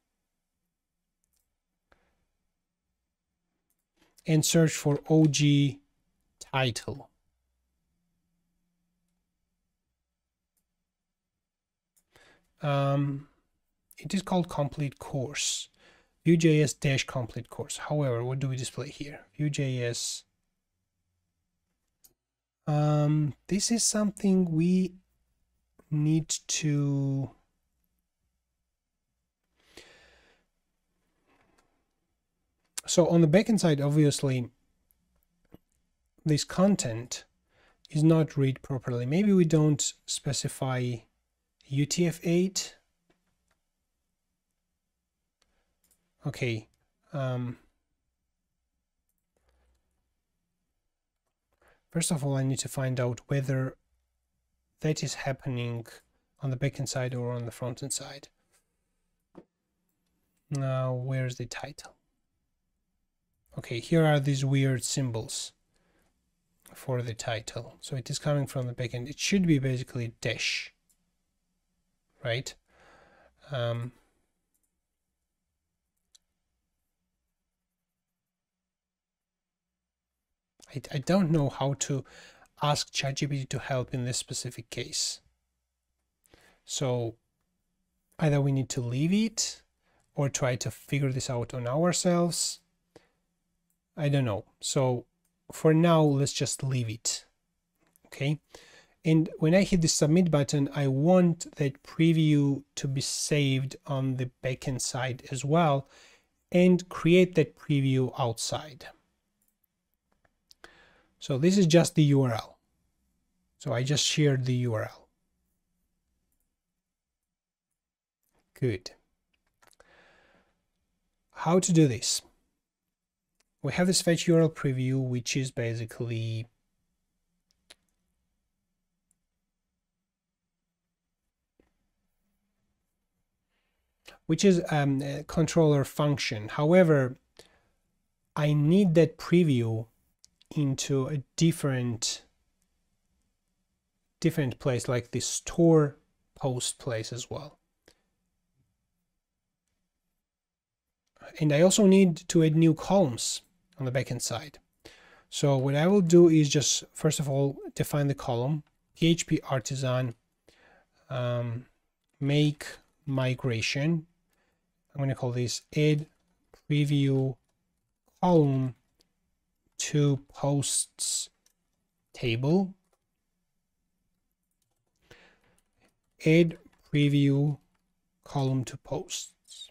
and search for OG title, it is called complete course, vue.js complete course. However, what do we display here? Vue.js. This is something we need to so on the backend side, obviously this content is not read properly. Maybe we don't specify UTF-8. Okay. First of all, I need to find out whether that is happening on the backend side or on the frontend side. Now, where's the title? Okay, here are these weird symbols for the title. So it is coming from the backend. It should be basically dash, right? I don't know how to ask ChatGPT to help in this specific case. So either we need to leave it or try to figure this out on ourselves. I don't know. So for now, let's just leave it. Okay. And when I hit the submit button, I want that preview to be saved on the backend side as well and create that preview outside. So this is just the URL. So I just shared the URL. Good. How to do this? We have this fetch URL preview, which is basically a controller function. However, I need that preview into a different place, like the store post place as well. And I also need to add new columns on the backend side. So what I will do is just, first of all, define the column, PHP artisan, make migration. I'm going to call this add preview column to posts table. Add preview column to posts.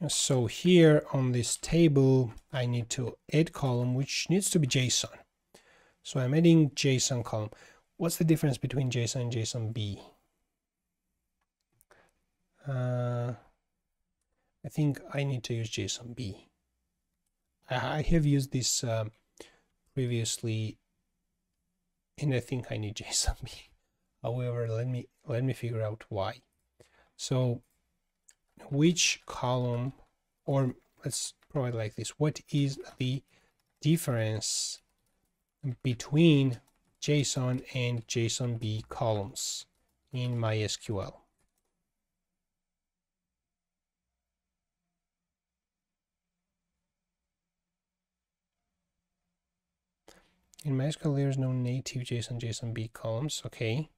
So here on this table, I need to add column, which needs to be JSON. So I'm adding JSON column. What's the difference between JSON and JSONB? I think I need to use JSONB. I have used this previously, and I think I need JSONB. However, let me figure out why. So which column, or let's provide like this, what is the difference between JSON and JSONB columns in MySQL? In MySQL, there's no native JSON, JSONB columns. Okay.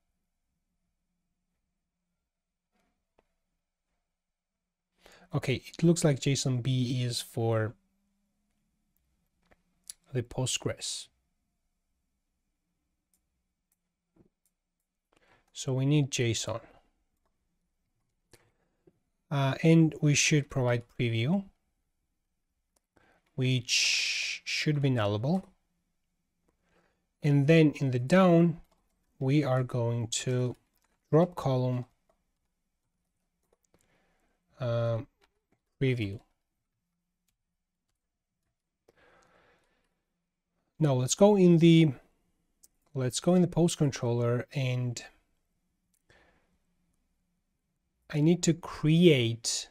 Okay, it looks like JSONB is for the Postgres. So we need JSON. And we should provide preview. which should be nullable. And then in the down, we are going to drop column preview. Now let's go in the post controller, and I need to create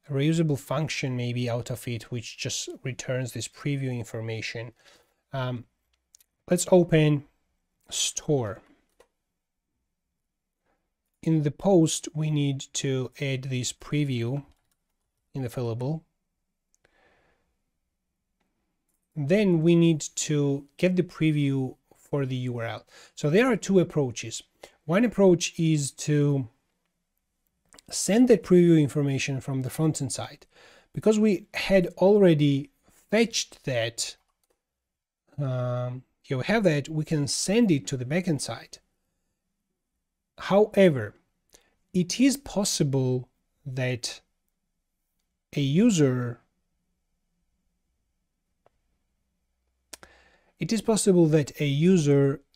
a reusable function maybe out of it, which just returns this preview information. Let's open store. In the post, we need to add this preview in the fillable. Then we need to get the preview for the URL. So there are two approaches. One approach is to send that preview information from the front-end side. Because we had already fetched that, here we have that, we can send it to the backend side. However, it is possible that a user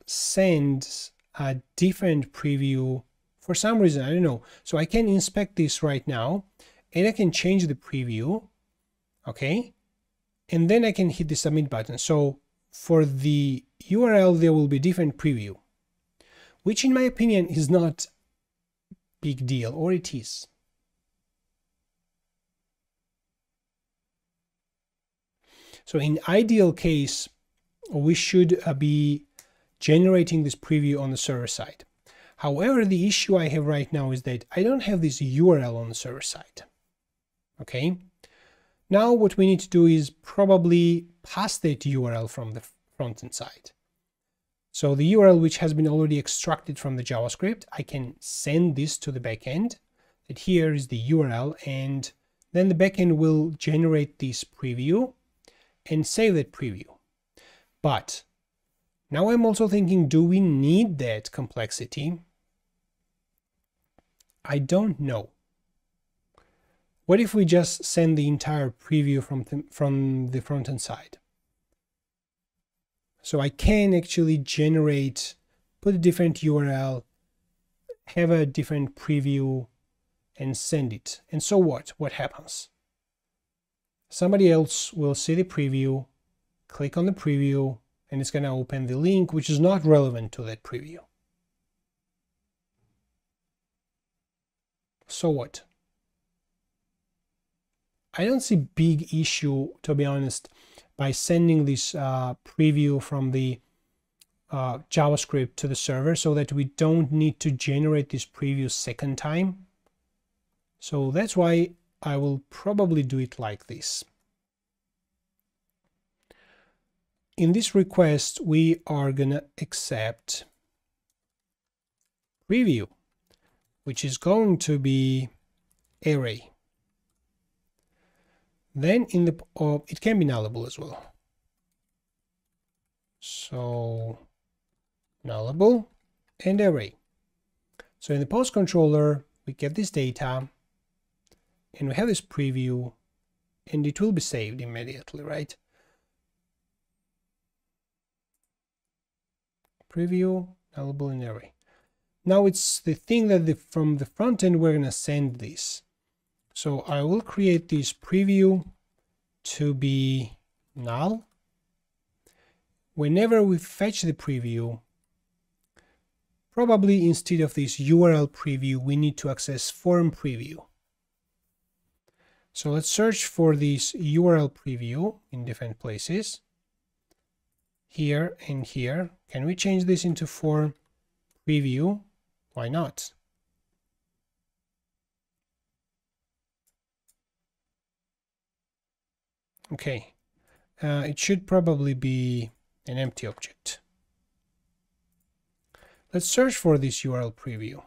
sends a different preview for some reason, I don't know. So I can inspect this right now, and I can change the preview, okay? And then I can hit the submit button. So for the URL, there will be different preview, which in my opinion is not big deal, or it is. So in ideal case, we should be generating this preview on the server side. However, the issue I have right now is that I don't have this URL on the server side. Okay. Now what we need to do is probably pass that URL from the front-end side. So the URL which has been already extracted from the JavaScript, I can send this to the backend. That here is the URL, and then the backend will generate this preview and save that preview. But now I'm also thinking, do we need that complexity? I don't know. What if we just send the entire preview from the front-end side? So I can actually generate, put a different URL, have a different preview, and send it. And so what? What happens? Somebody else will see the preview, click on the preview, and it's going to open the link which is not relevant to that preview. So what? I don't see big issue, to be honest, by sending this preview from the JavaScript to the server, so that we don't need to generate this preview second time. So that's why I will probably do it like this. In this request, we are gonna accept preview, which is going to be array. Then in the it can be nullable as well. So nullable and array. So in the post controller, we get this data, and we have this preview, and it will be saved immediately, right? Preview, nullable, and array. Now it's the thing that from the front end we're gonna send this. So I will create this preview to be null. Whenever we fetch the preview, probably instead of this URL preview, we need to access form preview. So let's search for this URL preview in different places. Here and here. Can we change this into form preview? Why not? Okay, it should probably be an empty object. Let's search for this URL preview.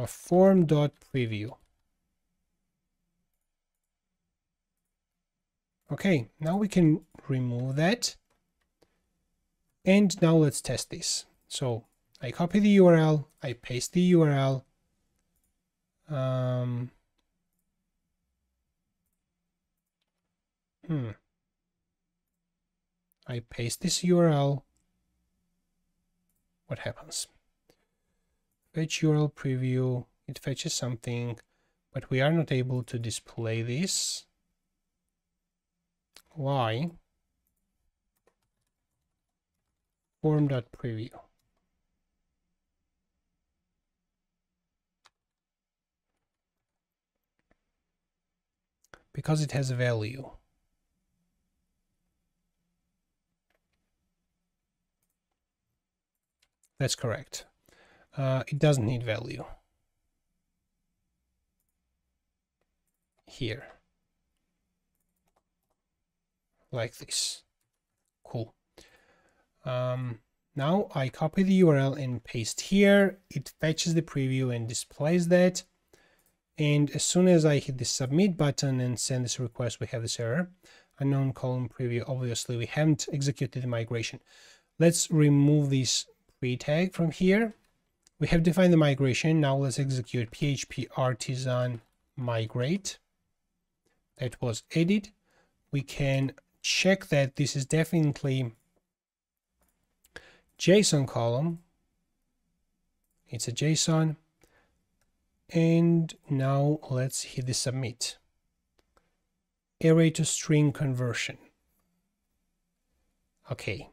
Form.preview. Okay, now we can remove that. And now let's test this. So I copy the URL, I paste the URL. I paste this URL. What happens? Fetch URL preview. It fetches something, but we are not able to display this. Why? Form.preview. Because it has a value. That's correct. It doesn't need value. Here. Like this. Cool. Now I copy the URL and paste here. It fetches the preview and displays that. And as soon as I hit the submit button and send this request, we have this error. Unknown column preview. Obviously, we haven't executed the migration. Let's remove this pre-tag from here. We have defined the migration. Now let's execute PHP artisan migrate. That was added. We can check that this is definitely JSON column. It's a JSON. And now let's hit the submit. Array to string conversion. Okay.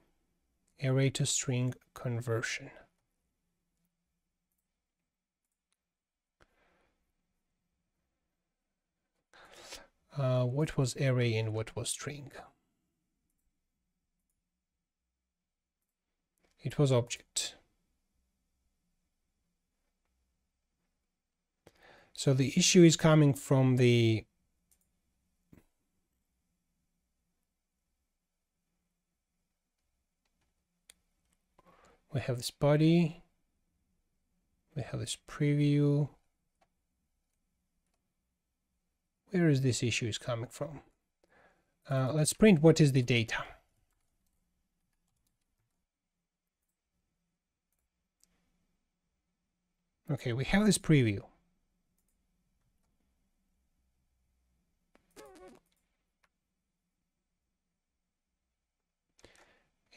Array to string conversion. What was array and what was string? It was object. So the issue is coming from the we have this body, we have this preview. Where is this issue is coming from? Let's print what is the data. Okay, we have this preview.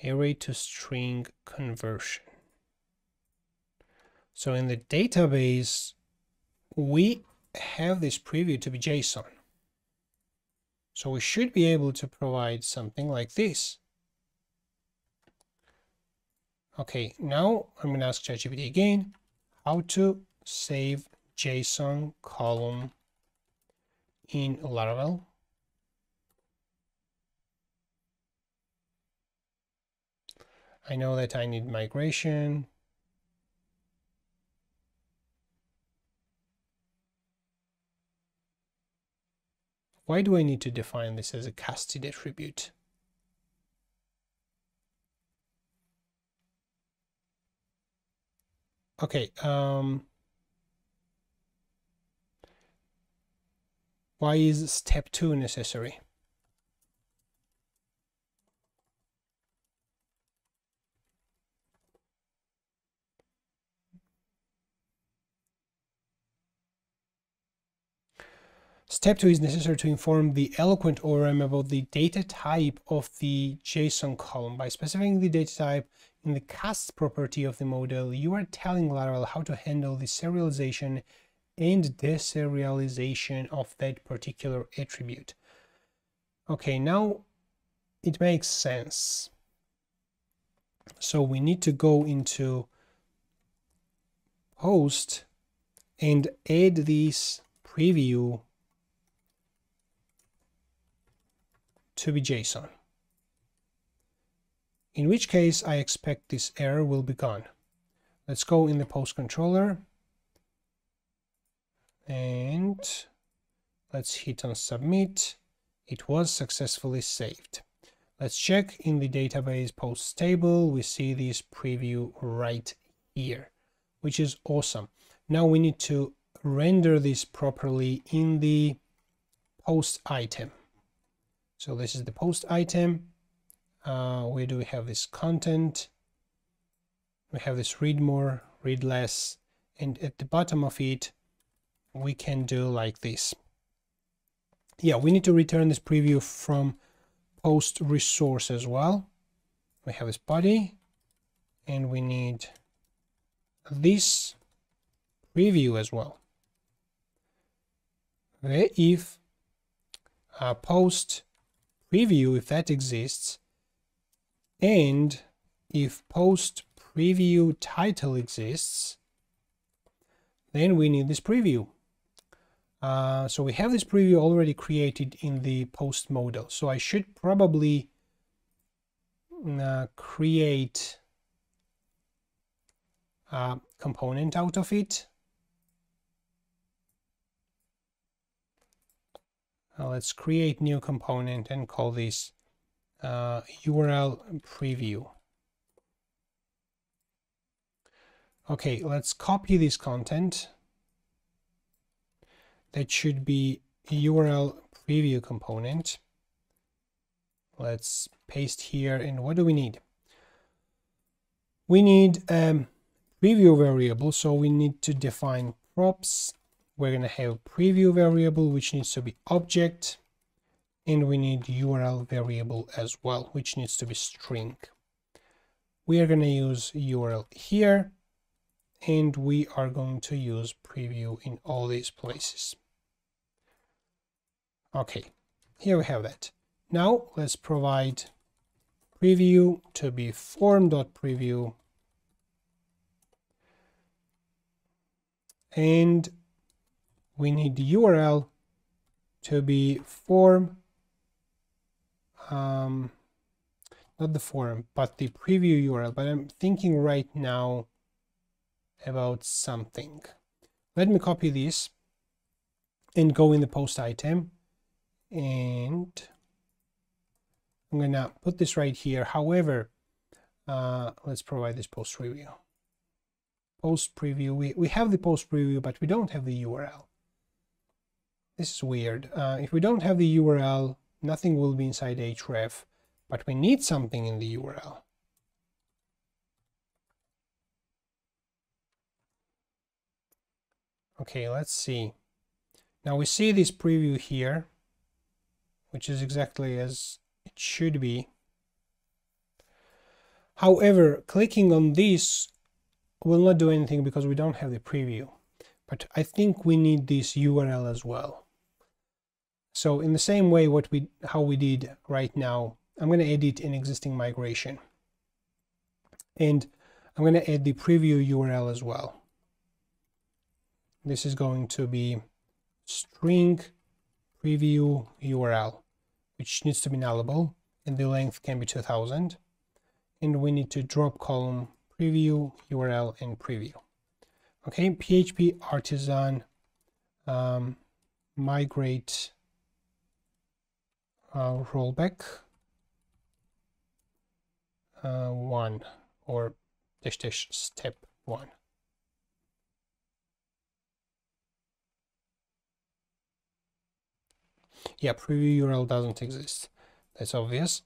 Array to string conversion. So in the database, we have this preview to be JSON. So we should be able to provide something like this. Okay, now I'm going to ask ChatGPT again how to save JSON column in Laravel. I know that I need migration. Why do I need to define this as a casted attribute? Okay, why is step 2 necessary? Step 2 is necessary to inform the Eloquent ORM about the data type of the JSON column. By specifying the data type in the cast property of the model, you are telling Laravel how to handle the serialization and deserialization of that particular attribute. Okay, now it makes sense. So we need to go into post and add this preview to be JSON. In which case I expect this error will be gone. Let's go in the post controller and let's hit on submit. It was successfully saved. Let's check in the database posts table. We see this preview right here, which is awesome. Now we need to render this properly in the post item. So this is the post item. Where do we have this content? We have this read more, read less, and at the bottom of it, we can do like this. Yeah, we need to return this preview from post resource as well. We have this body, and we need this preview as well. Okay, if post preview, if that exists, and if post preview title exists, then we need this preview. So we have this preview already created in the post modal. So I should probably create a component out of it. Let's create new component and call this URL preview. Okay, let's copy this content. That should be URL preview component. Let's paste here, and what do we need? We need a preview variable, so we need to define props. We're going to have preview variable, which needs to be object, and we need URL variable as well, which needs to be string. We are going to use URL here, and we are going to use preview in all these places. Okay, here we have that. Now let's provide preview to be form.preview, and we need the URL to be form, not the form, but the preview URL. But I'm thinking right now about something. Let me copy this and go in the post item, and I'm gonna put this right here. However, let's provide this post preview. Post preview, we have the post preview, but we don't have the URL. This is weird. If we don't have the URL, nothing will be inside href, but we need something in the URL. Okay, let's see. Now we see this preview here, which is exactly as it should be. However, clicking on this will not do anything because we don't have the preview. But I think we need this URL as well. So in the same way how we did right now, I'm going to edit an existing migration. And I'm going to add the preview URL as well. This is going to be string preview URL, which needs to be nullable, and the length can be 2000. And we need to drop column preview URL and preview. Okay, PHP artisan migrate rollback 1 or -- step 1. Yeah, preview URL doesn't exist. That's obvious.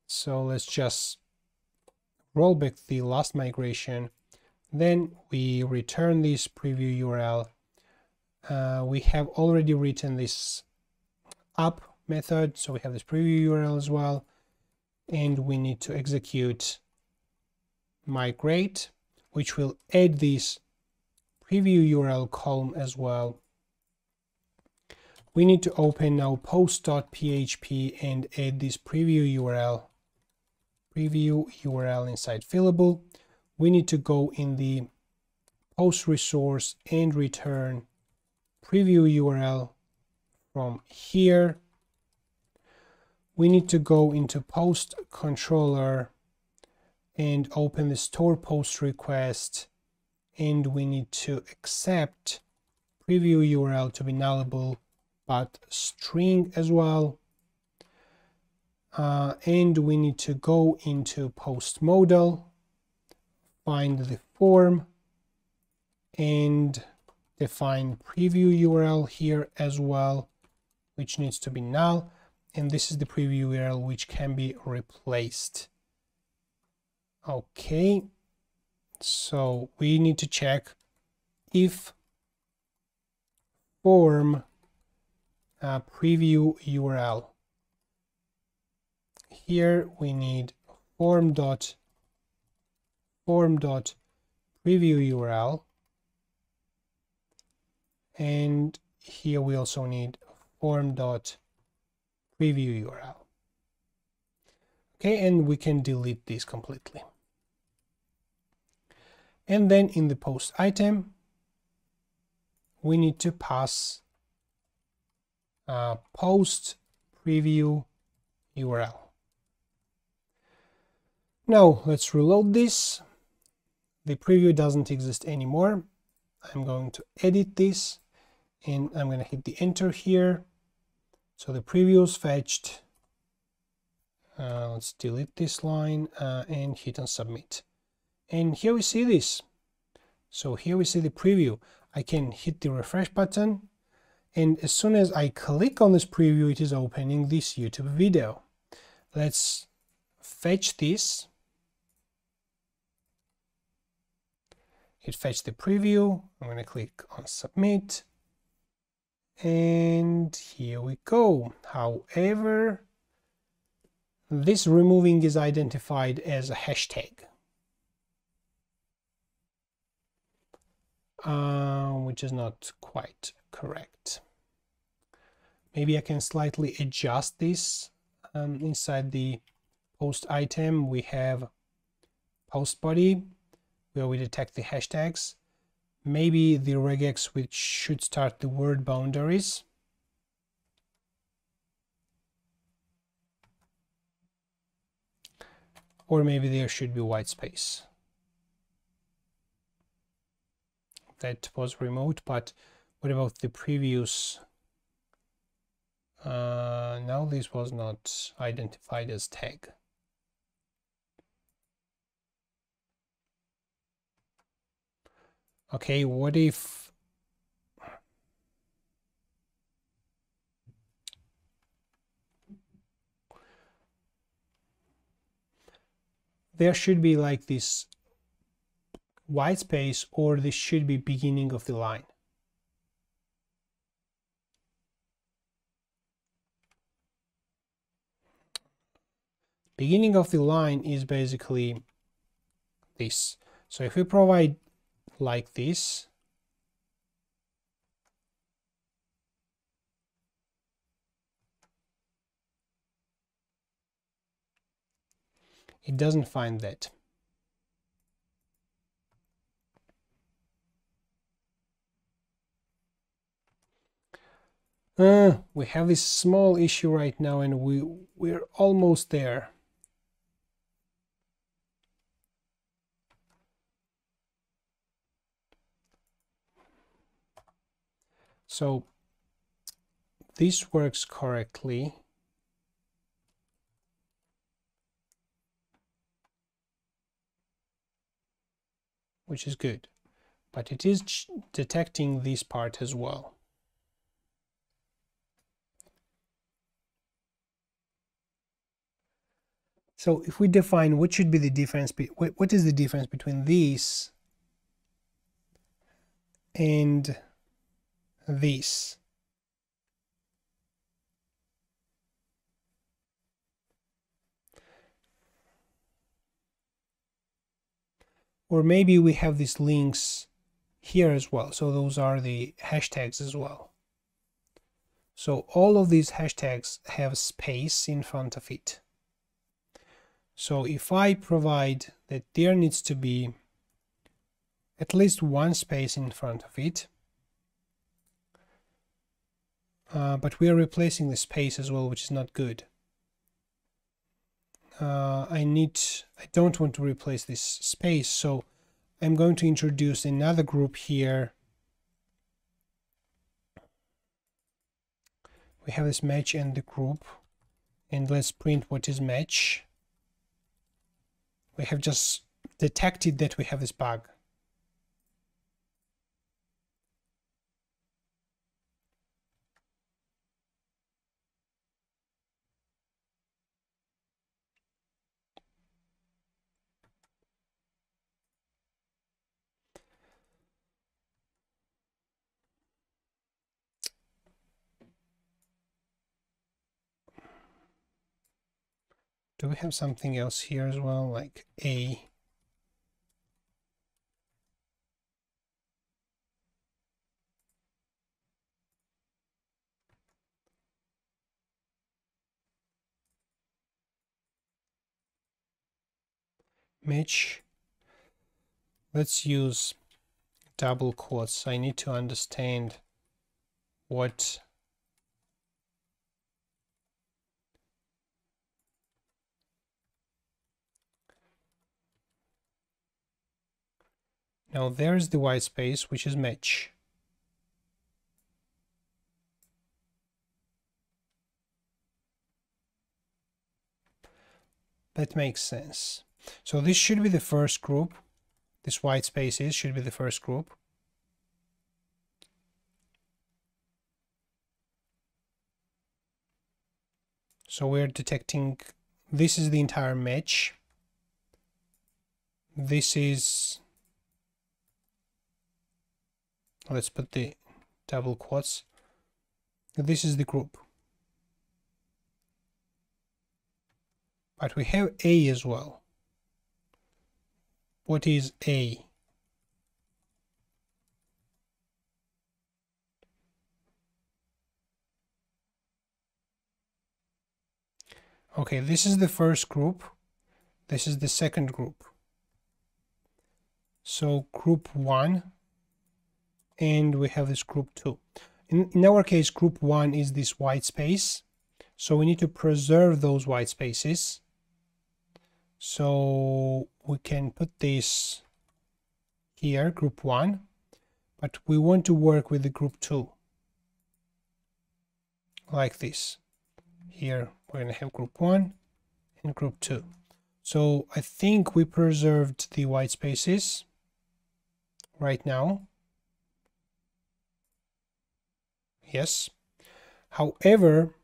So let's just roll back the last migration. Then we return this preview URL. We have already written this up method, so we have this preview URL as well. And we need to execute migrate, which will add this preview URL column as well. We need to open now post.php and add this preview URL inside fillable. We need to go in the post resource and return preview URL from here. We need to go into post controller and open the store post request, and we need to accept preview URL to be nullable but string as well. And we need to go into post modal, find the form, and define preview URL here as well, which needs to be null. And this is the preview URL which can be replaced. Okay, So we need to check if form preview URL. Here we need form dot preview URL, and here we also need form dot preview URL. Okay, and we can delete this completely. And then in the post item, we need to pass post preview URL. Now let's reload this. The preview doesn't exist anymore. I'm going to edit this and I'm going to hit the enter here. So the preview is fetched. Let's delete this line and hit on submit. And here we see this. So here we see the preview. I can hit the refresh button, and as soon as I click on this preview, it is opening this YouTube video. Let's fetch this. It fetched the preview. I'm going to click on submit. And here we go. However, this removing is identified as a hashtag, which is not quite correct. Maybe I can slightly adjust this. Inside the post item, we have post body, where we detect the hashtags. Maybe the regex which should start the word boundaries. Or maybe there should be white space. That was removed, but what about the previous? No, this was not identified as tag. Okay, what if there should be like this white space, or this should be beginning of the line? Beginning of the line is basically this. So if we provide like this, it doesn't find that. We have this small issue right now, and we're almost there. So this works correctly. Which is good, but it is detecting this part as well. So if we define what should be the difference, what is the difference between this and this? Or maybe we have these links here as well. So those are the hashtags as well. So all of these hashtags have space in front of it. So if I provide that there needs to be at least one space in front of it, but we are replacing the space as well, which is not good. I don't want to replace this space, so I'm going to introduce another group here. We have this match and the group, and let's print what is match. We have just detected that we have this bug. Do we have something else here as well, like a? Match. Let's use double quotes. I need to understand what now there's the white space, which is match. That makes sense. So this should be the first group. This white space should be the first group. So we're detecting, this is the entire match. This is, let's put the double quotes. This is the group. But we have A as well. What is A? Okay, this is the first group. This is the second group. So group 1, and we have this group 2. In our case, group 1 is this white space. So we need to preserve those white spaces. So we can put this here, group 1, but we want to work with the group 2, like this. Here we're going to have group 1 and group 2. So I think we preserved the white spaces right now. Yes. However,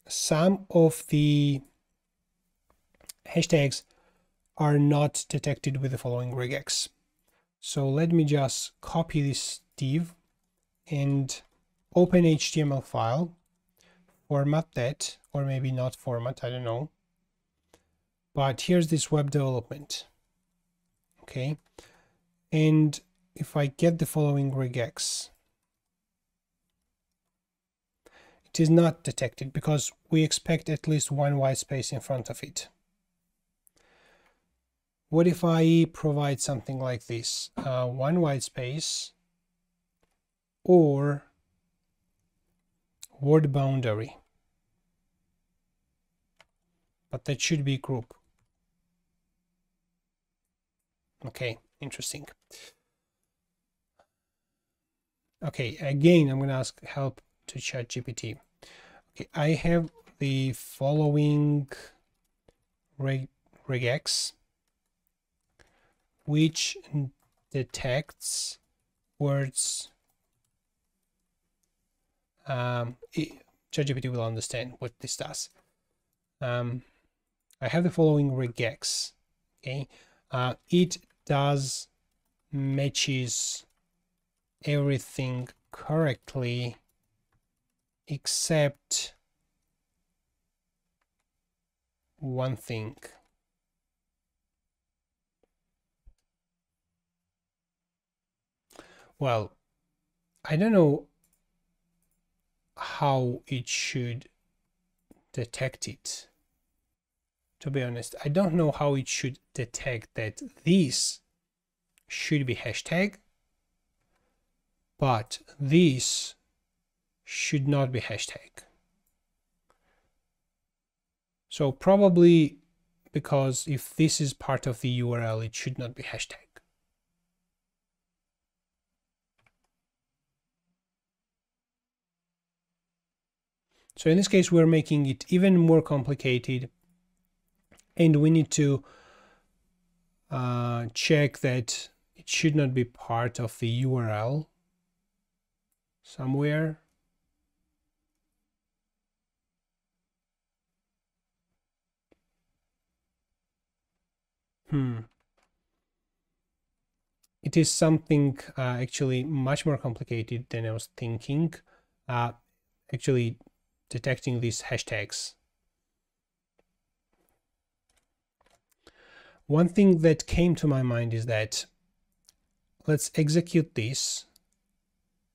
some of the hashtags are not detected with the following regex. So let me just copy this div and open HTML file, format that, or maybe not format, I don't know. But here's this web development. Okay. And if I get the following regex, it is not detected because we expect at least one white space in front of it. What if I provide something like this? One white space or word boundary, but that should be group. Okay, interesting. Okay, again, I'm going to ask help to ChatGPT. Okay, I have the following regex, which detects words. ChatGPT will understand what this does. I have the following regex. Okay, it does matches everything correctly except one thing. Well, I don't know how it should detect it. To be honest, I don't know how it should detect that this should be hashtag, but this should not be hashtag. So probably because if this is part of the URL, it should not be hashtag. So in this case, we're making it even more complicated, and we need to check that it should not be part of the URL somewhere. It is something actually much more complicated than I was thinking. Actually detecting these hashtags. One thing that came to my mind is that let's execute this,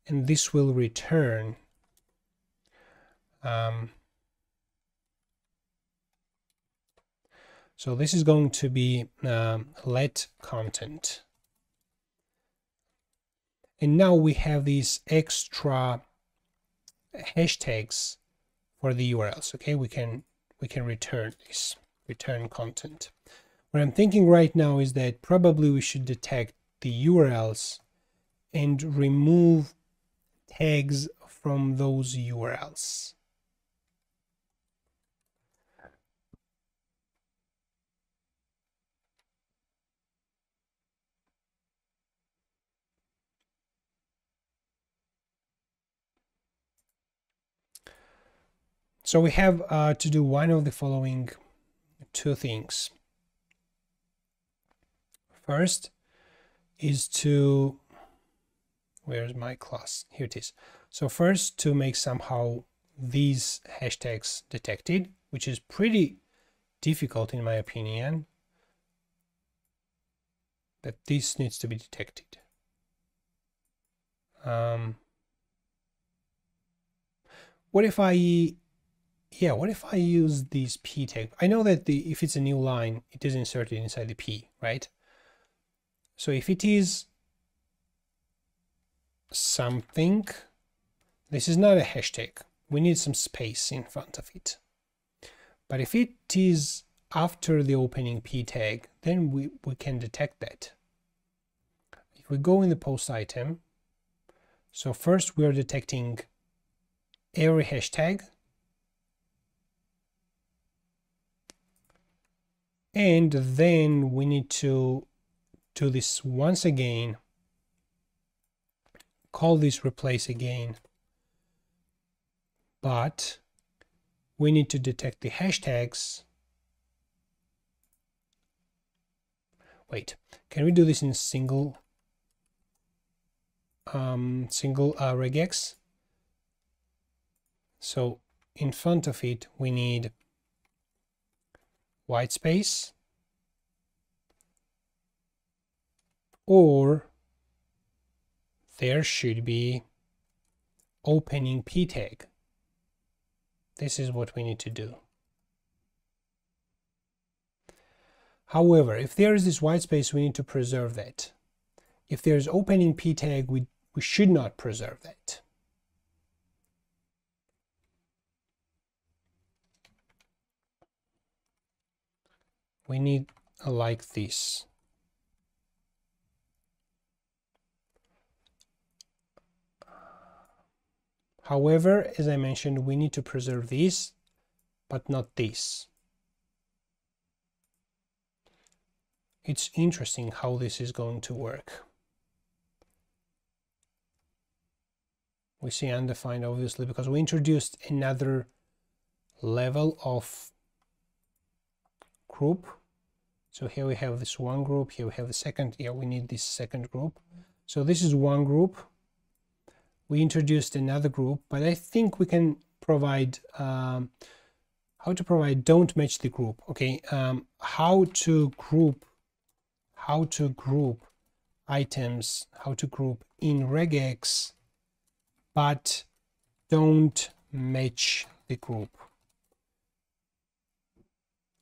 and this will return so this is going to be let content. And now we have these extra hashtags for the URLs. Okay, we can return this, return content. What I'm thinking right now is that probably we should detect the URLs and remove tags from those URLs. So we have to do one of the following two things. First is to, where's my class? Here it is. So first, to make somehow these hashtags detected, which is pretty difficult in my opinion, that this needs to be detected. What if I use this p tag? I know that if it's a new line, it is inserted inside the p, right? So if it is something, this is not a hashtag. We need some space in front of it. But if it is after the opening p tag, then we can detect that. If we go in the post item, so first we are detecting every hashtag, and then we need to do this once again, call this replace again, but we need to detect the hashtags. Wait, can we do this in single regex? So in front of it we need white space, or there should be opening p tag. This is what we need to do. However, if there is this white space, we need to preserve that. If there's opening p tag, we should not preserve that. We need like this. However, as I mentioned, we need to preserve this, but not this. It's interesting how this is going to work. We see undefined, obviously, because we introduced another level of group. So here we have this one group, here we have the second, here we need this second group. So this is one group. We introduced another group, but I think we can provide how to provide don't match the group. Okay, how to group items, how to group in regex, but don't match the group.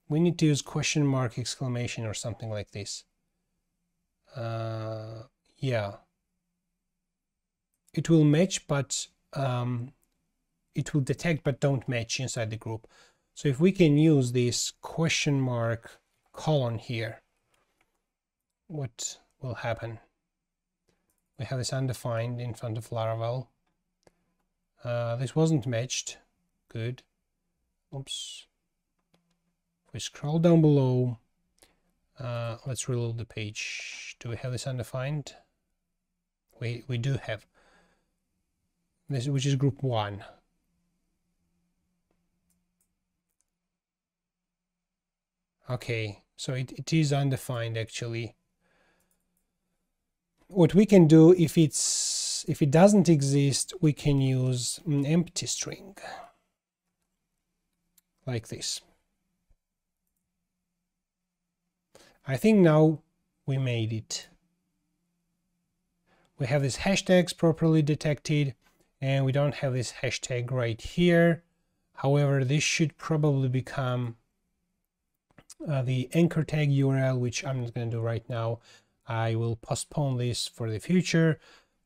We need to use question mark, exclamation, or something like this. Yeah, it will match, but it will detect but don't match inside the group. So if we can use this question mark colon here, what will happen? We have this undefined in front of Laravel. This wasn't matched. Good. Oops. If we scroll down below, let's reload the page. Do we have this undefined? We do have this, which is group 1. Okay, so it is undefined actually. What we can do, if it doesn't exist, we can use an empty string like this. I think now we made it. We have these hashtags properly detected, and we don't have this hashtag right here. However, this should probably become the anchor tag URL, which I'm not going to do right now. I will postpone this for the future.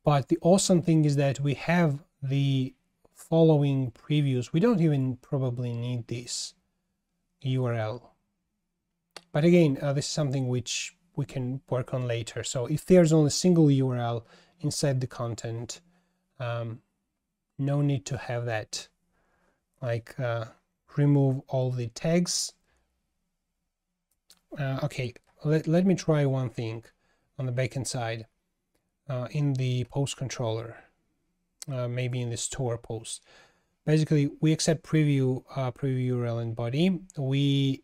But the awesome thing is that we have the following previews. We don't even probably need this URL. But again, this is something which we can work on later. So if there's only a single URL inside the content, no need to have that. Like remove all the tags. Okay, let me try one thing on the backend side in the post controller, maybe in the store post. Basically, we accept preview URL and body. We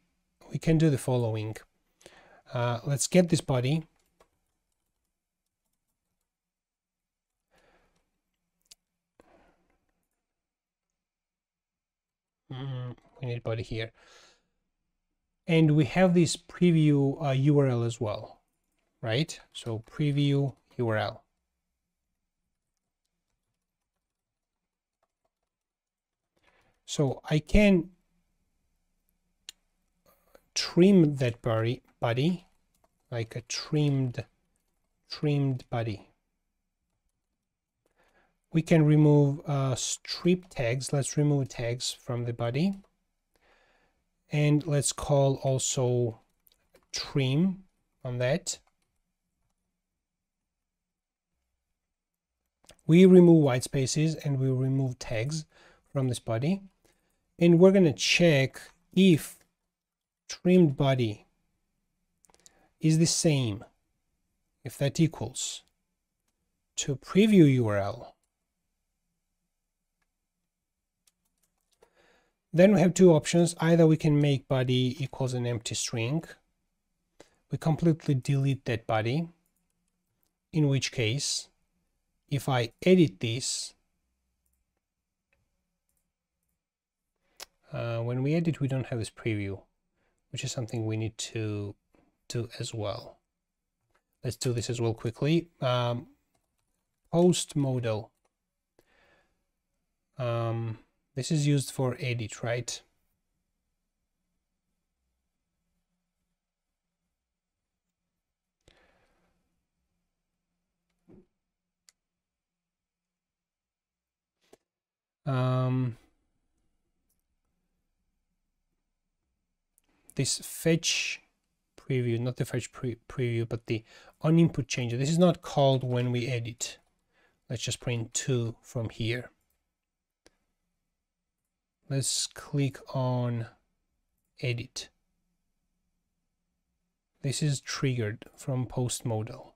can do the following. Let's get this body. We need body here. And we have this preview URL as well, right? So preview URL. So I can trim that body like a trimmed body. We can remove strip tags. Let's remove tags from the body. And let's call also trim on that. We remove white spaces and we remove tags from this body. And we're going to check if trimmed body is the same, if that equals to preview URL. Then we have two options. Either we can make body equals an empty string. We completely delete that body, in which case, if I edit this, when we edit, we don't have this preview, which is something we need to do as well. Let's do this as well quickly. Post modal. This is used for edit, right? This fetch preview, not the fetch preview, but the on input changer. This is not called when we edit. Let's just print 2 from here. Let's click on edit. This is triggered from post modal.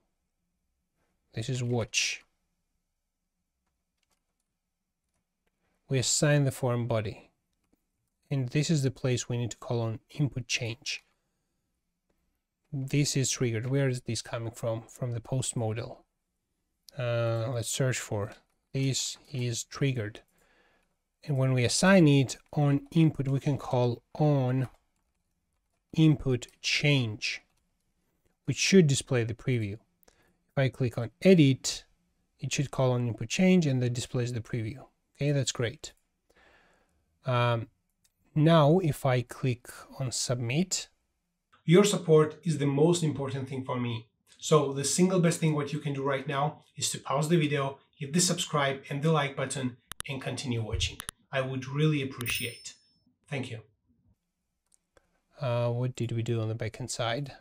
This is watch. We assign the form body. And this is the place we need to call on input change. This is triggered. Where is this coming from? From the post modal. Let's search for this is triggered. And when we assign it on input, we can call on input change, which should display the preview. If I click on edit, it should call on input change and that displays the preview. Okay, that's great. Now, if I click on submit, your support is the most important thing for me. So the single best thing what you can do right now is to pause the video, hit the subscribe and the like button and continue watching. I would really appreciate. Thank you. What did we do on the backend side?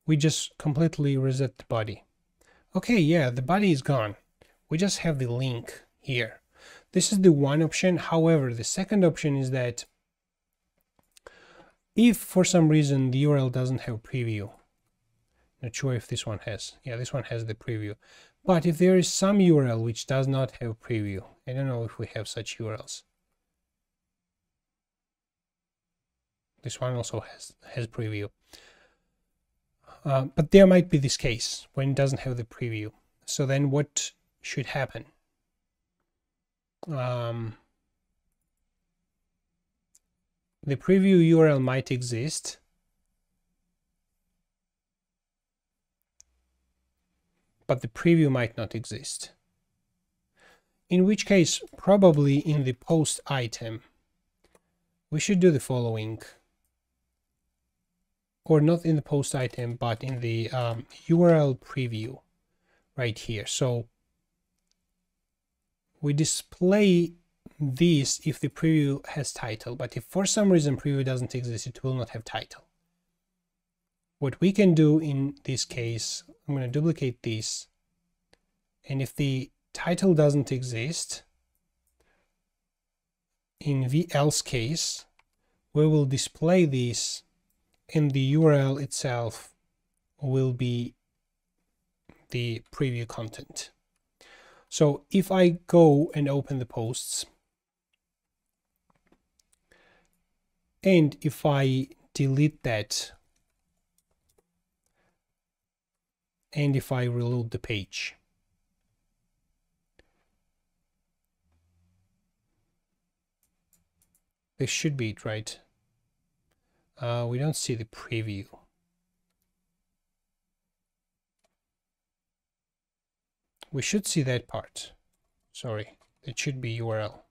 We just completely reset the body. Okay, yeah, the body is gone. We just have the link here. This is the one option. However, the second option is that if for some reason the URL doesn't have preview, not sure if this one has. Yeah, this one has the preview. But if there is some URL which does not have preview, I don't know if we have such URLs. This one also has preview. But there might be this case when it doesn't have the preview. So then what should happen? The preview URL might exist, but the preview might not exist. In which case, probably in the post item, we should do the following. Or not in the post item, but in the URL preview right here. So we display this if the preview has title, but if for some reason preview doesn't exist, it will not have title. What we can do in this case, I'm going to duplicate this, and if the title doesn't exist, in the else case, we will display this, and the URL itself will be the preview content. So if I go and open the posts, and if I delete that, and if I reload the page, this should be it, right? We don't see the preview. We should see that part. Sorry, it should be URL.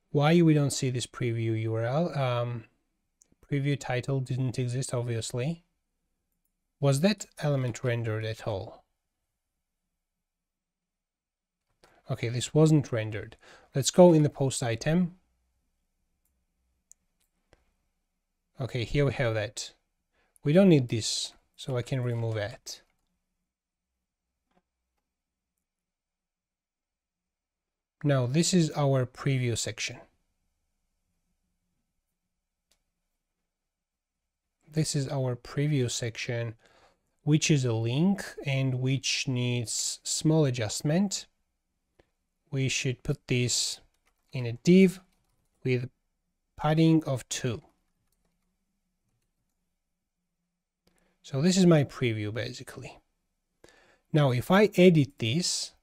Why we don't see this preview URL? Preview title didn't exist, obviously. Was that element rendered at all? Okay, this wasn't rendered. Let's go in the post item. Okay, here we have that. We don't need this, so I can remove that. Now, this is our preview section. This is our preview section, which is a link and which needs small adjustment. We should put this in a div with padding of 2. So this is my preview basically. Now if I edit this,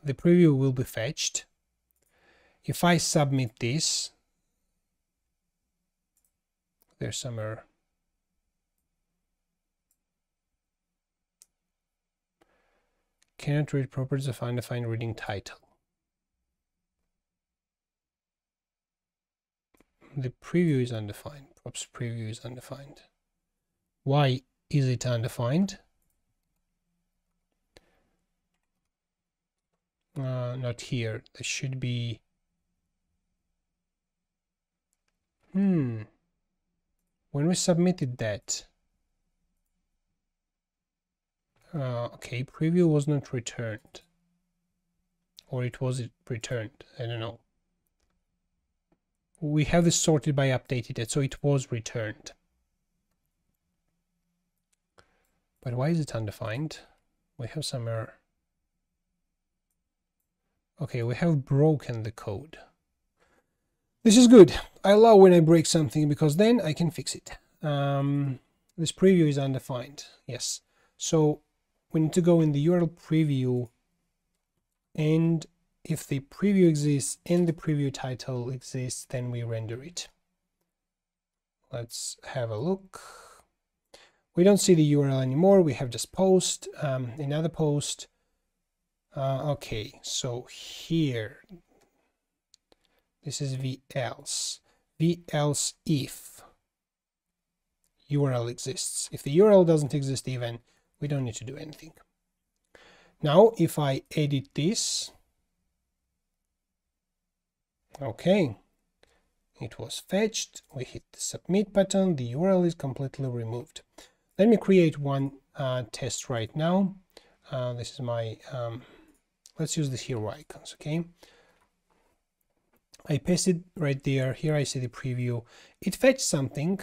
the preview will be fetched. If I submit this, there's some error. Cannot read properties of undefined reading title. The preview is undefined. Props preview is undefined. Why is it undefined? Not here. There should be. When we submitted that. Okay, preview was not returned. Or it was returned. I don't know. We have this sorted by updated it, so it was returned. But why is it undefined? We have some error. Okay, we have broken the code. This is good. I love when I break something because then I can fix it. This preview is undefined. Yes. So we need to go in the URL preview, and if the preview exists and the preview title exists, then we render it. Let's have a look. We don't see the URL anymore. We have just post, another post. Okay, so here, this is velse. Velse if URL exists. If the URL doesn't exist even, we don't need to do anything. Now, if I edit this, okay, it was fetched. We hit the submit button. The URL is completely removed. Let me create one test right now. This is my, let's use the hero icons, okay? I pasted right there. Here I see the preview. It fetched something.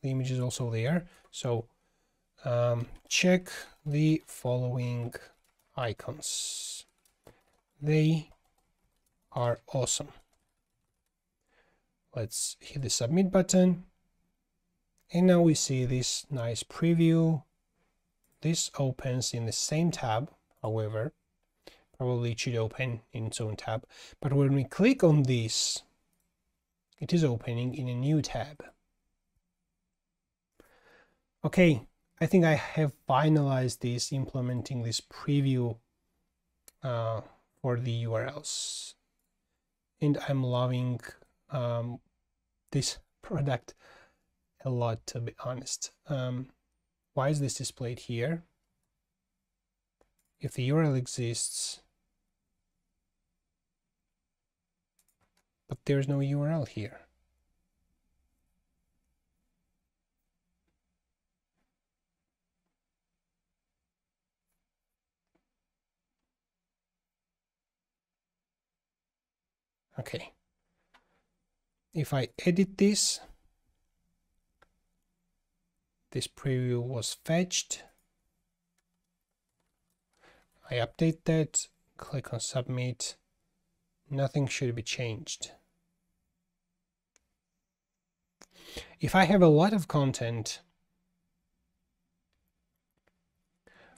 The image is also there. So check the following icons. They are awesome. Let's hit the submit button. And now we see this nice preview. This opens in the same tab, however, probably it should open in its own tab. But when we click on this, It is opening in a new tab. Okay, I think I have finalized this, implementing this preview for the URLs. And I'm loving this product a lot, to be honest. Why is this displayed here? If the URL exists, but there's no URL here. Okay. If I edit this preview was fetched. I update that, click on submit. Nothing should be changed. If I have a lot of content,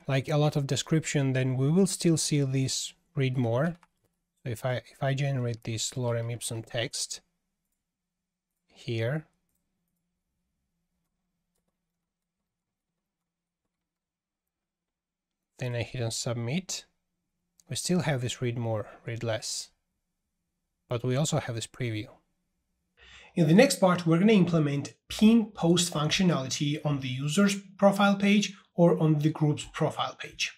like a lot of description, then we will still see this read more. So if I generate this lorem ipsum text here, then I hit on submit, we still have this read more, read less, but we also have this preview. In the next part, we're going to implement pin post functionality on the user's profile page or on the group's profile page.